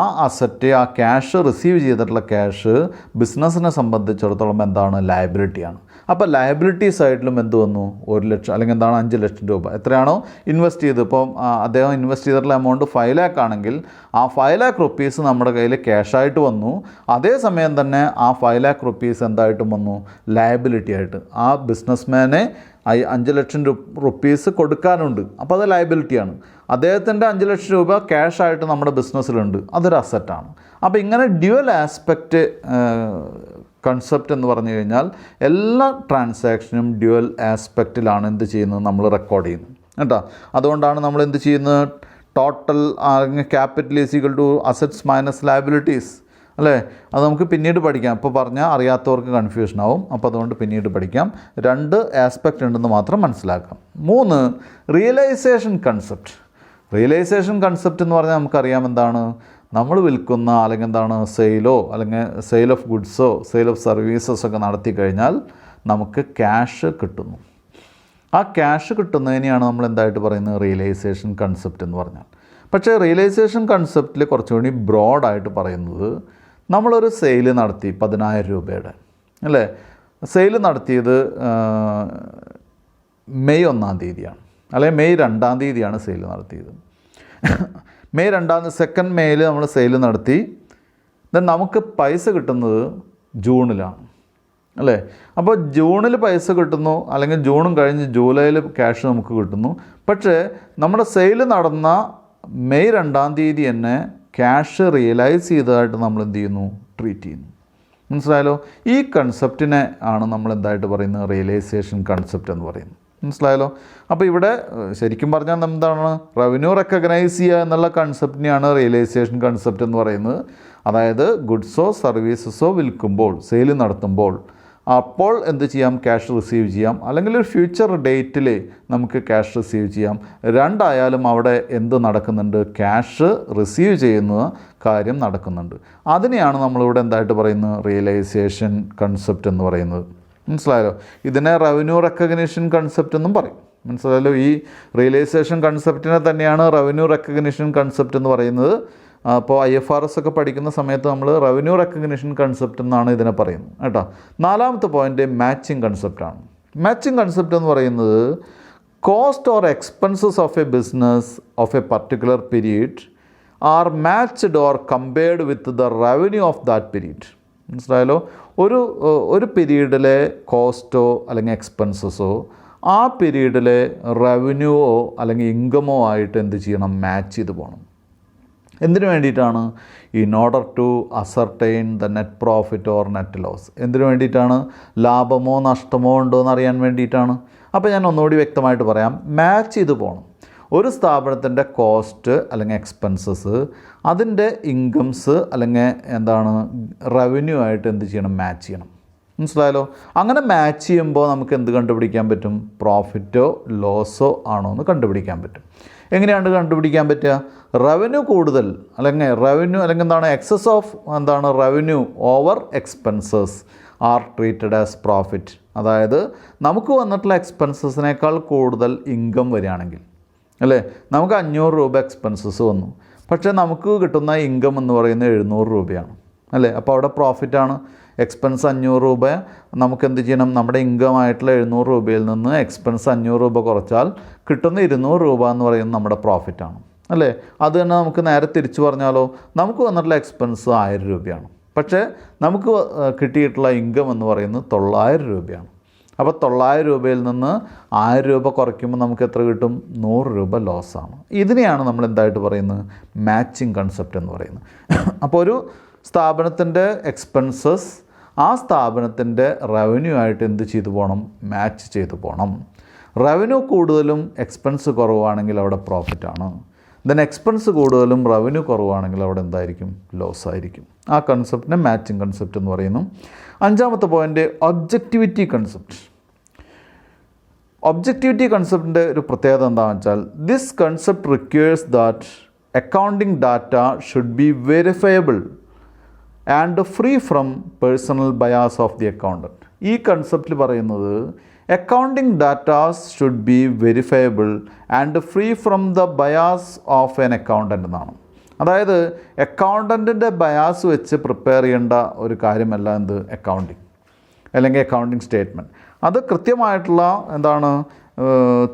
ആ അസറ്റ്, ആ ക്യാഷ് റിസീവ് ചെയ്തിട്ടുള്ള ക്യാഷ് ബിസിനസ്സിനെ സംബന്ധിച്ചിടത്തോളം എന്താണ്, ലയബിലിറ്റിയാണ്. അപ്പോൾ ലയബിലിറ്റി സൈഡിലും എന്ത് വന്നു, 1 ലക്ഷം അല്ലെങ്കിൽ എന്താണ് 5 ലക്ഷം രൂപ എത്രയാണോ ഇൻവെസ്റ്റ് ചെയ്ത്, ഇപ്പം അദ്ദേഹം ഇൻവെസ്റ്റ് ചെയ്തിട്ടുള്ള എമൗണ്ട് 5 lakh ആണെങ്കിൽ ആ 5 lakh rupees നമ്മുടെ കയ്യിൽ ക്യാഷായിട്ട് വന്നു. അതേസമയം തന്നെ ആ 5 lakh rupees എന്തായിട്ടും വന്നു, ലയബിലിറ്റി ആയിട്ട്. ആ ബിസിനസ്മാനെ 5 ലക്ഷം rupees കൊടുക്കാനുണ്ട്, അപ്പോൾ അത് ലയബിലിറ്റിയാണ്. അദ്ദേഹത്തിൻ്റെ 5 ലക്ഷം രൂപ ക്യാഷായിട്ട് നമ്മുടെ ബിസിനസ്സിലുണ്ട്, അതൊരു അസറ്റാണ്. അപ്പോൾ ഇങ്ങനെ ഡ്യുവൽ ആസ്പെക്റ്റ് കൺസെപ്റ്റ് എന്ന് പറഞ്ഞു കഴിഞ്ഞാൽ എല്ലാ ട്രാൻസാക്ഷനും ഡ്യുവൽ ആസ്പെക്റ്റിലാണ് എന്ത് ചെയ്യുന്നത്, നമ്മൾ റെക്കോർഡ് ചെയ്യുന്നത് കേട്ടോ. അതുകൊണ്ടാണ് നമ്മൾ എന്ത് ചെയ്യുന്നത്, total capital is equal to assets minus liabilities അല്ലേ. അത് നമുക്ക് പിന്നീട് പഠിക്കാം. ഇപ്പോൾ പറഞ്ഞാൽ അറിയാത്തവർക്ക് കൺഫ്യൂഷൻ ആവും. അപ്പോൾ അതുകൊണ്ട് പിന്നീട് പഠിക്കാം. 2 ആസ്പെക്റ്റ് ഉണ്ടെന്ന് മാത്രം മനസ്സിലാക്കാം. 3, റിയലൈസേഷൻ കൺസെപ്റ്റ്. റിയലൈസേഷൻ കൺസെപ്റ്റ് എന്ന് പറഞ്ഞാൽ നമുക്കറിയാം എന്താണ്, നമ്മൾ വിൽക്കുന്ന അല്ലെങ്കിൽ എന്താണ് സെയിലോ അല്ലെങ്കിൽ സെയിൽ ഓഫ് ഗുഡ്സോ സെയിൽ ഓഫ് സർവീസസ് ഒക്കെ നടത്തി കഴിഞ്ഞാൽ നമുക്ക് ക്യാഷ് കിട്ടുന്നു. ആ ക്യാഷ് കിട്ടുന്നതിനെയാണ് നമ്മൾ എന്തായിട്ട് പറയുന്നത്, റിയലൈസേഷൻ കൺസെപ്റ്റ് എന്ന് പറഞ്ഞാൽ. പക്ഷേ റിയലൈസേഷൻ കൺസെപ്റ്റിൽ കുറച്ചുകൂടി ബ്രോഡായിട്ട് പറയുന്നത്, നമ്മളൊരു സെയിൽ നടത്തി 10,000 രൂപയുടെ അല്ലേ. സെയിൽ നടത്തിയത് മെയ് 1-ാം തീയതിയാണ് അല്ലെങ്കിൽ മെയ് 2-ാം തീയതിയാണ് സെയിൽ നടത്തിയത്. മെയ് 2 മെയ്യിൽ നമ്മൾ സെയിൽ നടത്തി. ദെൻ നമുക്ക് പൈസ കിട്ടുന്നത് ജൂണിലാണ് അല്ലേ. അപ്പോൾ ജൂണിൽ പൈസ കിട്ടുന്നു, അല്ലെങ്കിൽ ജൂണും കഴിഞ്ഞ് ജൂലൈയിൽ ക്യാഷ് നമുക്ക് കിട്ടുന്നു. പക്ഷേ നമ്മുടെ സെയിൽ നടന്ന മെയ് 2-ാം തീയതി തന്നെ ക്യാഷ് റിയലൈസ് ചെയ്തതായിട്ട് നമ്മൾ എന്ത് ചെയ്യുന്നു, ട്രീറ്റ് ചെയ്യുന്നു. മനസ്സിലായല്ലോ? ഈ കൺസെപ്റ്റിനെ ആണ് നമ്മൾ എന്തായിട്ട് പറയുന്നത്, റിയലൈസേഷൻ കൺസെപ്റ്റ് എന്ന് പറയുന്നത്. മനസ്സിലായല്ലോ? അപ്പോൾ ഇവിടെ ശരിക്കും പറഞ്ഞാൽ എന്താണ്, റവന്യൂ റെക്കഗ്നൈസ് ചെയ്യുക എന്നുള്ള കൺസെപ്റ്റിനെയാണ് റിയലൈസേഷൻ കൺസെപ്റ്റ് എന്ന് പറയുന്നത്. അതായത് ഗുഡ്സോ സർവീസസോ വിൽക്കുമ്പോൾ, സെയിൽ നടത്തുമ്പോൾ അപ്പോൾ എന്ത് ചെയ്യാം, ക്യാഷ് റിസീവ് ചെയ്യാം. അല്ലെങ്കിൽ ഒരു ഫ്യൂച്ചർ ഡേറ്റിൽ നമുക്ക് ക്യാഷ് റിസീവ് ചെയ്യാം. 2 ആയാലും അവിടെ എന്ത് നടക്കുന്നുണ്ട്, ക്യാഷ് റിസീവ് ചെയ്യുന്ന കാര്യം നടക്കുന്നുണ്ട്. അതിനെയാണ് നമ്മളിവിടെ എന്തായിട്ട് പറയുന്നത്, റിയലൈസേഷൻ കൺസെപ്റ്റ് എന്ന് പറയുന്നത്. മനസ്സിലായല്ലോ? ഇതിനെ റവന്യൂ റെക്കഗ്നിഷൻ കൺസെപ്റ്റ് എന്നും പറയും. മനസ്സിലായല്ലോ? ഈ റിയലൈസേഷൻ കൺസെപ്റ്റിനെ തന്നെയാണ് റവന്യൂ റെക്കഗ്നിഷൻ കൺസെപ്റ്റ് എന്ന് പറയുന്നത്. അപ്പോൾ IFRS ഒക്കെ പഠിക്കുന്ന സമയത്ത് നമ്മൾ റവന്യൂ റെക്കഗ്നിഷൻ കൺസെപ്റ്റ് എന്നാണ് ഇതിനെ പറയുന്നത് കേട്ടോ. 4ാമത്തെ പോയിൻ്റ് മാച്ചിങ് കൺസെപ്റ്റാണ്. മാച്ചിങ് കൺസെപ്റ്റ് എന്ന് പറയുന്നത് cost or expenses of A business of A particular period R matched or compared with the revenue of that period. മനസ്സിലായല്ലോ? ഒരു പീരീഡിലെ കോസ്റ്റോ അല്ലെങ്കിൽ എക്സ്പെൻസസോ ആ പീരീഡിലെ റവന്യൂവോ അല്ലെങ്കിൽ ഇൻകമോ ആയിട്ട് എന്ത് ചെയ്യണം, മാച്ച് ചെയ്ത് പോകണം. എന്തിനു വേണ്ടിയിട്ടാണ്? In order to ascertain the net profit or net loss. എന്തിനു വേണ്ടിയിട്ടാണ്? ലാഭമോ നഷ്ടമോ ഉണ്ടോ എന്ന് അറിയാൻ വേണ്ടിയിട്ടാണ്. അപ്പോൾ ഞാൻ ഒന്നുകൂടി വ്യക്തമായിട്ട് പറയാം, മാച്ച് ചെയ്ത് പോകണം. ഒരു സ്ഥാപനത്തിൻ്റെ കോസ്റ്റ് അല്ലെങ്കിൽ എക്സ്പെൻസസ് അതിൻ്റെ ഇൻകംസ് അല്ലെങ്കിൽ എന്താണ് റവന്യൂ ആയിട്ട് എന്ത് ചെയ്യണം, മാച്ച് ചെയ്യണം. മനസ്സിലായല്ലോ? അങ്ങനെ മാച്ച് ചെയ്യുമ്പോൾ നമുക്ക് എന്ത് കണ്ടുപിടിക്കാൻ പറ്റും, പ്രോഫിറ്റോ ലോസോ ആണോ എന്ന് കണ്ടുപിടിക്കാൻ പറ്റും. എങ്ങനെയാണ് കണ്ടുപിടിക്കാൻ പറ്റുക? റവന്യൂ കൂടുതൽ അല്ലെങ്കിൽ എന്താണ് എക്സസ് ഓഫ് എന്താണ് revenue over expenses are treated as profit. അതായത് നമുക്ക് വന്നിട്ടുള്ള എക്സ്പെൻസസിനേക്കാൾ കൂടുതൽ ഇൻകം വരികയാണെങ്കിൽ അല്ലേ? നമുക്ക് 500 രൂപ എക്സ്പെൻസസ് വന്നു, പക്ഷേ നമുക്ക് കിട്ടുന്ന ഇൻകം എന്ന് പറയുന്നത് 700 രൂപയാണ്, അല്ലേ? അപ്പോൾ അവിടെ പ്രോഫിറ്റാണ്. എക്സ്പെൻസ് 500 രൂപ, നമുക്ക് എന്ത് ചെയ്യണം? നമ്മുടെ ഇൻകം ആയിട്ടുള്ള 700 രൂപയിൽ നിന്ന് എക്സ്പെൻസ് 500 രൂപ കുറച്ചാൽ കിട്ടുന്ന 200 രൂപ എന്ന് പറയുന്നത് നമ്മുടെ പ്രോഫിറ്റാണ്, അല്ലേ? അത് തന്നെ നമുക്ക് നേരെ തിരിച്ചു പറഞ്ഞാലോ, നമുക്ക് വന്നിട്ടുള്ള എക്സ്പെൻസ് 1000 രൂപയാണ്, പക്ഷേ നമുക്ക് കിട്ടിയിട്ടുള്ള ഇൻകം എന്ന് പറയുന്നത് 900 രൂപയാണ്. അപ്പോൾ 900 രൂപയിൽ നിന്ന് 1000 രൂപ കുറയ്ക്കുമ്പോൾ നമുക്ക് എത്ര കിട്ടും? 100 രൂപ ലോസാണ്. ഇതിനെയാണ് നമ്മൾ എന്തായിട്ട് പറയുന്നത്? മാച്ചിങ് കൺസെപ്റ്റ് എന്ന് പറയുന്നത്. അപ്പോൾ ഒരു സ്ഥാപനത്തിൻ്റെ എക്സ്പെൻസസ് ആ സ്ഥാപനത്തിൻ്റെ റവന്യൂ ആയിട്ട് എന്ത് ചെയ്തു പോകണം? മാച്ച് ചെയ്തു പോകണം. റവന്യൂ കൂടുതലും എക്സ്പെൻസ് കുറവാണെങ്കിൽ അവിടെ പ്രോഫിറ്റാണ്. ദെൻ എക്സ്പെൻസ് കൂടുതലും റവന്യൂ കുറവാണെങ്കിൽ അവിടെ എന്തായിരിക്കും? ലോസ് ആയിരിക്കും. ആ കൺസെപ്റ്റിനെ മാച്ചിങ് കൺസെപ്റ്റ് എന്ന് പറയുന്നു. 5ാമത്തെ പോയിൻ്റ് ഒബ്ജക്റ്റിവിറ്റി കൺസെപ്റ്റ്. ഒബ്ജക്റ്റിവിറ്റി കൺസെപ്റ്റിൻ്റെ ഒരു പ്രത്യേകത എന്താണെന്ന് വെച്ചാൽ, this concept requires that accounting data should be verifiable and free from personal bias of the accountant. ഈ കൺസെപ്റ്റിൽ പറയുന്നത് accounting datas should be verifiable and free from the bias of N accountant എന്നാണ്. അതായത് അക്കൗണ്ടൻറ്റിൻ്റെ bias വെച്ച് prepare ചെയ്യേണ്ട ഒരു കാര്യമല്ല എന്ത്? Accounting അല്ലെങ്കിൽ അക്കൗണ്ടിങ് സ്റ്റേറ്റ്മെൻറ്റ്. അത് കൃത്യമായിട്ടുള്ള എന്താണ്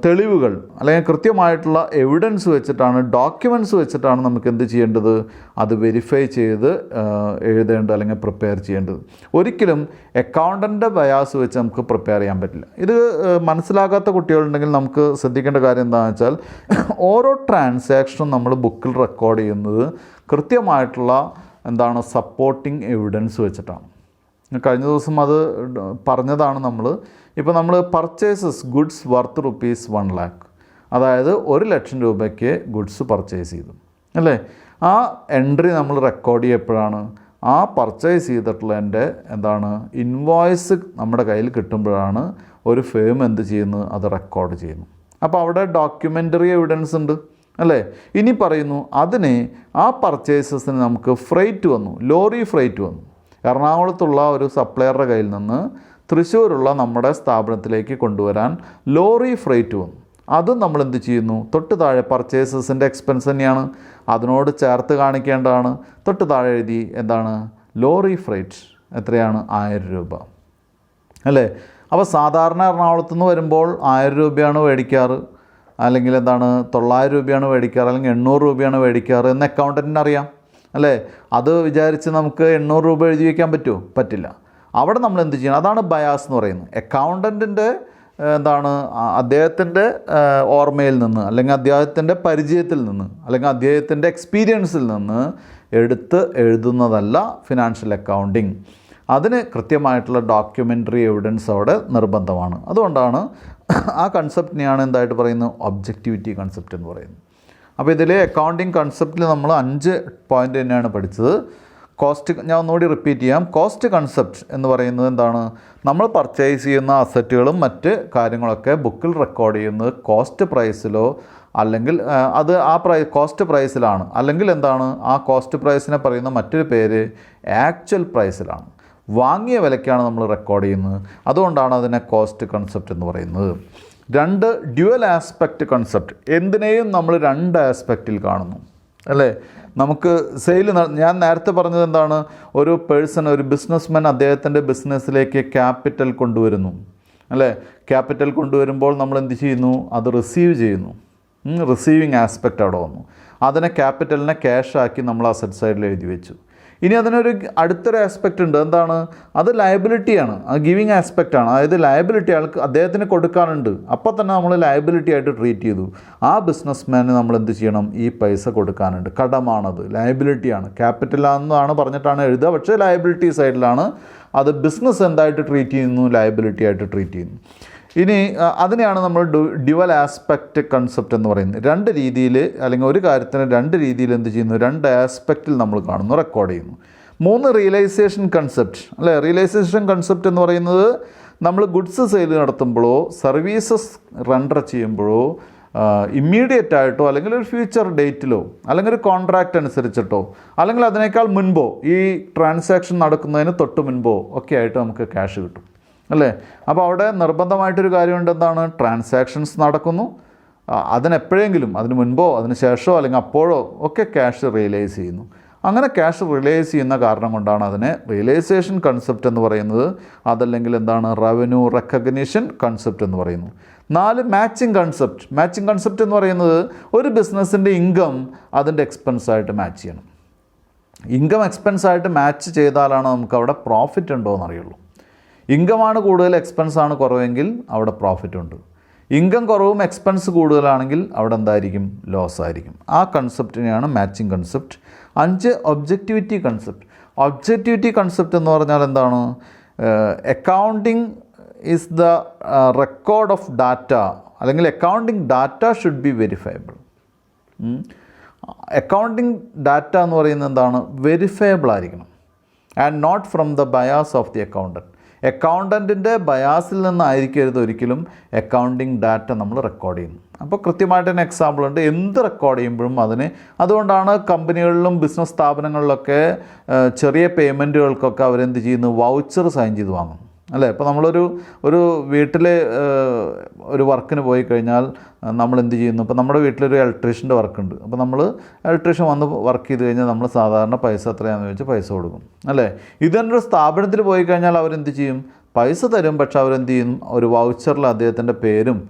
തെളിവുകൾ അല്ലെങ്കിൽ കൃത്യമായിട്ടുള്ള എവിഡൻസ് വെച്ചിട്ടാണ്, ഡോക്യുമെൻറ്റ്സ് വെച്ചിട്ടാണ് നമുക്ക് എന്ത് ചെയ്യേണ്ടത്? അത് വെരിഫൈ ചെയ്ത് എഴുതേണ്ടത് അല്ലെങ്കിൽ പ്രിപ്പയർ ചെയ്യേണ്ടത്. ഒരിക്കലും അക്കൗണ്ടൻ്റെ ബയാസ് വെച്ച് നമുക്ക് പ്രിപ്പയർ ചെയ്യാൻ പറ്റില്ല. ഇത് മനസ്സിലാകാത്ത കുട്ടികളുണ്ടെങ്കിൽ നമുക്ക് ശ്രദ്ധിക്കേണ്ട കാര്യം എന്താണെന്ന് വെച്ചാൽ, ഓരോ ട്രാൻസാക്ഷനും നമ്മൾ ബുക്കിൽ റെക്കോർഡ് ചെയ്യുന്നത് കൃത്യമായിട്ടുള്ള എന്താണ് സപ്പോർട്ടിങ് എവിഡൻസ് വെച്ചിട്ടാണ്. കഴിഞ്ഞ ദിവസം അത് പറഞ്ഞതാണ് നമ്മൾ. ഇപ്പോൾ നമ്മൾ പർച്ചേസസ് ഗുഡ്സ് വർത്ത് ₹1,00,000, അതായത് 1,00,000 രൂപയ്ക്ക് ഗുഡ്സ് പർച്ചേസ് ചെയ്തു, അല്ലേ? ആ എൻട്രി നമ്മൾ റെക്കോർഡ് ചെയ്യപ്പോഴാണ് ആ പർച്ചേസ് ചെയ്തിട്ടുള്ളതിൻ്റെ എന്താണ് ഇൻവോയ്സ് നമ്മുടെ കയ്യിൽ കിട്ടുമ്പോഴാണ് ഒരു ഫേം എന്ത് ചെയ്യുന്നത്? അത് റെക്കോർഡ് ചെയ്യുന്നു. അപ്പോൾ അവിടെ ഡോക്യുമെൻ്ററി എവിഡൻസ് ഉണ്ട്, അല്ലേ? ഇനി പറയുന്നു അതിന് ആ പർച്ചേസസിന് നമുക്ക് ഫ്രൈറ്റ് വന്നു, ലോറി ഫ്രൈറ്റ് വന്നു. എറണാകുളത്തുള്ള ഒരു സപ്ലയറുടെ കയ്യിൽ നിന്ന് തൃശ്ശൂരുള്ള നമ്മുടെ സ്ഥാപനത്തിലേക്ക് കൊണ്ടുവരാൻ ലോറി ഫ്രൈറ്റ് വന്നു. അതും നമ്മൾ എന്ത് ചെയ്യുന്നു? തൊട്ട് താഴെ പർച്ചേസസിൻ്റെ എക്സ്പെൻസ് തന്നെയാണ്, അതിനോട് ചേർത്ത് കാണിക്കേണ്ടതാണ്. തൊട്ട് താഴെ എഴുതി എന്താണ്? ലോറി ഫ്രൈറ്റ് എത്രയാണ്? 1000 രൂപ, അല്ലേ? അപ്പോൾ സാധാരണ എറണാകുളത്തു നിന്ന് വരുമ്പോൾ 1000 രൂപയാണ് മേടിക്കാറ്, അല്ലെങ്കിൽ എന്താണ് 900 രൂപയാണ് മേടിക്കാറ്, അല്ലെങ്കിൽ 800 രൂപയാണ് മേടിക്കാറ് എന്ന് അക്കൗണ്ടൻറ്റിന് അറിയാം, അല്ലേ? അത് വിചാരിച്ച് നമുക്ക് 800 രൂപ എഴുതി വയ്ക്കാൻ പറ്റുമോ? പറ്റില്ല. അവിടെ നമ്മൾ എന്ത് ചെയ്യണം? അതാണ് ബയാസ് എന്ന് പറയുന്നത്. അക്കൗണ്ടൻറ്റിൻ്റെ എന്താണ് അദ്ദേഹത്തിൻ്റെ ഓർമ്മയിൽ നിന്ന്, അല്ലെങ്കിൽ അദ്ദേഹത്തിൻ്റെ പരിചയത്തിൽ നിന്ന്, അല്ലെങ്കിൽ അദ്ദേഹത്തിൻ്റെ എക്സ്പീരിയൻസിൽ നിന്ന് എടുത്ത് എഴുതുന്നതല്ല ഫിനാൻഷ്യൽ അക്കൗണ്ടിങ്. അതിന് കൃത്യമായിട്ടുള്ള ഡോക്യുമെൻ്ററി എവിഡൻസ് അവിടെ നിർബന്ധമാണ്. അതുകൊണ്ടാണ് ആ കൺസെപ്റ്റിനെയാണ് എന്തായിട്ട് പറയുന്നത്? ഒബ്ജക്റ്റിവിറ്റി കൺസെപ്റ്റ് എന്ന് പറയുന്നത്. അപ്പോൾ ഇതിൽ അക്കൗണ്ടിങ് കൺസെപ്റ്റിൽ നമ്മൾ 5 പോയിൻ്റ് തന്നെയാണ് പഠിച്ചത്. കോസ്റ്റ് ഞാൻ ഒന്നുകൂടി റിപ്പീറ്റ് ചെയ്യാം. കോസ്റ്റ് കൺസെപ്റ്റ് എന്ന് പറയുന്നത് എന്താണ്? നമ്മൾ പർച്ചേസ് ചെയ്യുന്ന അസറ്റുകളും മറ്റ് കാര്യങ്ങളൊക്കെ ബുക്കിൽ റെക്കോർഡ് ചെയ്യുന്നത് കോസ്റ്റ് പ്രൈസിലോ അല്ലെങ്കിൽ അത് ആ കോസ്റ്റ് പ്രൈസിലാണ്, അല്ലെങ്കിൽ എന്താണ് ആ കോസ്റ്റ് പ്രൈസിനെ പറയുന്ന മറ്റൊരു പേര് ആക്ച്വൽ പ്രൈസിലാണ്. വാങ്ങിയ വിലയ്ക്കാണ് നമ്മൾ റെക്കോർഡ് ചെയ്യുന്നത്. അതുകൊണ്ടാണ് അതിനെ കോസ്റ്റ് കൺസെപ്റ്റ് എന്ന് പറയുന്നത്. 2 ഡ്യുവൽ ആസ്പെക്റ്റ് കൺസെപ്റ്റ്. എന്തിനേയും നമ്മൾ 2 ആസ്പെക്റ്റിൽ കാണുന്നു, അല്ലേ? നമുക്ക് ഞാൻ നേരത്തെ പറഞ്ഞത് എന്താണ്? ഒരു പേഴ്സൺ, ഒരു ബിസിനസ്മാൻ അദ്ദേഹത്തിൻ്റെ ബിസിനസ്സിലേക്ക് ക്യാപിറ്റൽ കൊണ്ടുവരുന്നു, അല്ലേ? ക്യാപിറ്റൽ കൊണ്ടുവരുമ്പോൾ നമ്മൾ എന്ത് ചെയ്യുന്നു? അത് റിസീവ് ചെയ്യുന്നു. റിസീവിങ് ആസ്പെക്റ്റ് അവിടെ വന്നു. അതിനെ ക്യാപിറ്റലിനെ ക്യാഷാക്കി നമ്മൾ അസറ്റ് സൈഡിൽ എഴുതി വെച്ചു. ഇനി അതിനൊരു അടുത്തൊരു ആസ്പെക്റ്റ് ഉണ്ട്. എന്താണ്? അത് ലയബിലിറ്റിയാണ്. അത് ഗിവിങ് ആസ്പെക്റ്റാണ്. അതായത് ലയബിലിറ്റി ആൾക്ക് അദ്ദേഹത്തിന് കൊടുക്കാനുണ്ട്, അപ്പോൾ തന്നെ നമ്മൾ ലയബിലിറ്റി ആയിട്ട് ട്രീറ്റ് ചെയ്തു. ആ ബിസിനസ്മാന് നമ്മൾ എന്ത് ചെയ്യണം? ഈ പൈസ കൊടുക്കാനുണ്ട്, കടമാണത്, ലയബിലിറ്റിയാണ്. ക്യാപിറ്റലാണെന്നാണ് പറഞ്ഞിട്ടാണ് എഴുതുക, പക്ഷേ ലയബിലിറ്റി സൈഡിലാണ്. അത് ബിസിനസ് എന്തായിട്ട് ട്രീറ്റ് ചെയ്യുന്നു? ലയബിലിറ്റി ആയിട്ട് ട്രീറ്റ് ചെയ്യുന്നു. ഇനി അതിനെയാണ് നമ്മൾ ഡ്യുവൽ ആസ്പെക്റ്റ് കൺസെപ്റ്റ് എന്ന് പറയുന്നത്. 2 രീതിയിൽ, അല്ലെങ്കിൽ ഒരു കാര്യത്തിന് 2 രീതിയിൽ എന്ത് ചെയ്യുന്നു? 2 ആസ്പെക്റ്റിൽ നമ്മൾ കാണുന്നു, റെക്കോർഡ് ചെയ്യുന്നു. 3 റിയലൈസേഷൻ കൺസെപ്റ്റ്, അല്ലേ? റിയലൈസേഷൻ കൺസെപ്റ്റ് എന്ന് പറയുന്നത് നമ്മൾ ഗുഡ്സ് സെയിൽ നടത്തുമ്പോഴോ സർവീസസ് റെൻഡർ ചെയ്യുമ്പോഴോ ഇമ്മീഡിയറ്റ് ആയിട്ടോ അല്ലെങ്കിൽ ഒരു ഫ്യൂച്ചർ ഡേറ്റിലോ അല്ലെങ്കിൽ ഒരു കോൺട്രാക്റ്റ് അനുസരിച്ചിട്ടോ അല്ലെങ്കിൽ അതിനേക്കാൾ മുൻപോ, ഈ ട്രാൻസാക്ഷൻ നടക്കുന്നതിന് തൊട്ട് മുൻപോ ഒക്കെ ആയിട്ട് നമുക്ക് ക്യാഷ് കിട്ടും, അല്ലേ? അപ്പോൾ അവിടെ നിർബന്ധമായിട്ടൊരു കാര്യമുണ്ട്. എന്താണ്? ട്രാൻസാക്ഷൻസ് നടക്കുന്നു, അതിനെപ്പോഴെങ്കിലും അതിന് മുൻപോ അതിന് ശേഷമോ അല്ലെങ്കിൽ അപ്പോഴോ ഒക്കെ ക്യാഷ് റിയലൈസ് ചെയ്യുന്നു. അങ്ങനെ ക്യാഷ് റിയലൈസ് ചെയ്യുന്ന കാരണം കൊണ്ടാണ് അതിനെ റിയലൈസേഷൻ കൺസെപ്റ്റ് എന്ന് പറയുന്നത്. അതല്ലെങ്കിൽ എന്താണ് റവന്യൂ റെക്കഗ്നിഷൻ കൺസെപ്റ്റ് എന്ന് പറയുന്നു. 4 മാച്ചിങ് കൺസെപ്റ്റ്. മാച്ചിങ് കൺസെപ്റ്റ് എന്ന് പറയുന്നത് ഒരു ബിസിനസ്സിൻ്റെ ഇൻകം അതിൻ്റെ എക്സ്പെൻസായിട്ട് മാച്ച് ചെയ്യണം. ഇൻകം എക്സ്പെൻസായിട്ട് മാച്ച് ചെയ്താലാണ് നമുക്ക് അവിടെ പ്രോഫിറ്റ് ഉണ്ടോ എന്നറിയുള്ളൂ. ഇൻകമാണ് കൂടുതൽ, എക്സ്പെൻസാണ് കുറവെങ്കിൽ അവിടെ പ്രോഫിറ്റ് ഉണ്ട്. ഇൻകം കുറവും എക്സ്പെൻസ് കൂടുതലാണെങ്കിൽ അവിടെ എന്തായിരിക്കും? ലോസ് ആയിരിക്കും. ആ കൺസെപ്റ്റിനെയാണ് matching concept. 5 objectivity concept. Objectivity concept എന്ന് പറഞ്ഞാൽ എന്താണ്? Accounting is the record of data, അല്ലെങ്കിൽ accounting data should be verifiable. Accounting data എന്ന് പറയുന്നത് എന്താണ്? വെരിഫയബിൾ ആയിരിക്കണം. And not from the bias of the accountant. അക്കൗണ്ടൻറ്റിൻ്റെ ബയാസിൽ നിന്നായിരിക്കരുത് ഒരിക്കലും അക്കൗണ്ടിങ് ഡാറ്റ നമ്മൾ റെക്കോർഡ് ചെയ്യുന്നത്. അപ്പോൾ കൃത്യമായിട്ട് തന്നെ എക്സാമ്പിൾ ഉണ്ട്. എന്ത് റെക്കോർഡ് ചെയ്യുമ്പോഴും അതുകൊണ്ടാണ് കമ്പനികളിലും ബിസിനസ് സ്ഥാപനങ്ങളിലൊക്കെ ചെറിയ പേയ്മെൻറ്റുകൾക്കൊക്കെ അവരെന്ത് ചെയ്യുന്നു? വൗച്ചർ സൈൻ ചെയ്ത് വാങ്ങും, അല്ലേ? ഇപ്പോൾ ഒരു വീട്ടിൽ ഒരു വർക്കിന് പോയി കഴിഞ്ഞാൽ നമ്മൾ എന്ത് ചെയ്യുന്നു? ഇപ്പോൾ നമ്മുടെ വീട്ടിലൊരു ഇലക്ട്രീഷ്യൻ്റെ വർക്കുണ്ട്. അപ്പോൾ നമ്മൾ ഇലക്ട്രീഷ്യൻ വന്ന് വർക്ക് ചെയ്ത് കഴിഞ്ഞാൽ നമ്മൾ സാധാരണ പൈസ എത്രയാണെന്ന് ചോദിച്ചാൽ പൈസ കൊടുക്കും, അല്ലേ? ഇതൊരു സ്ഥാപനത്തിൽ പോയി കഴിഞ്ഞാൽ അവരെന്ത് ചെയ്യും? പൈസ തരും, പക്ഷെ അവരെന്ത് ചെയ്യും? ഒരു വൗച്ചറിൽ അദ്ദേഹത്തിൻ്റെ പേരും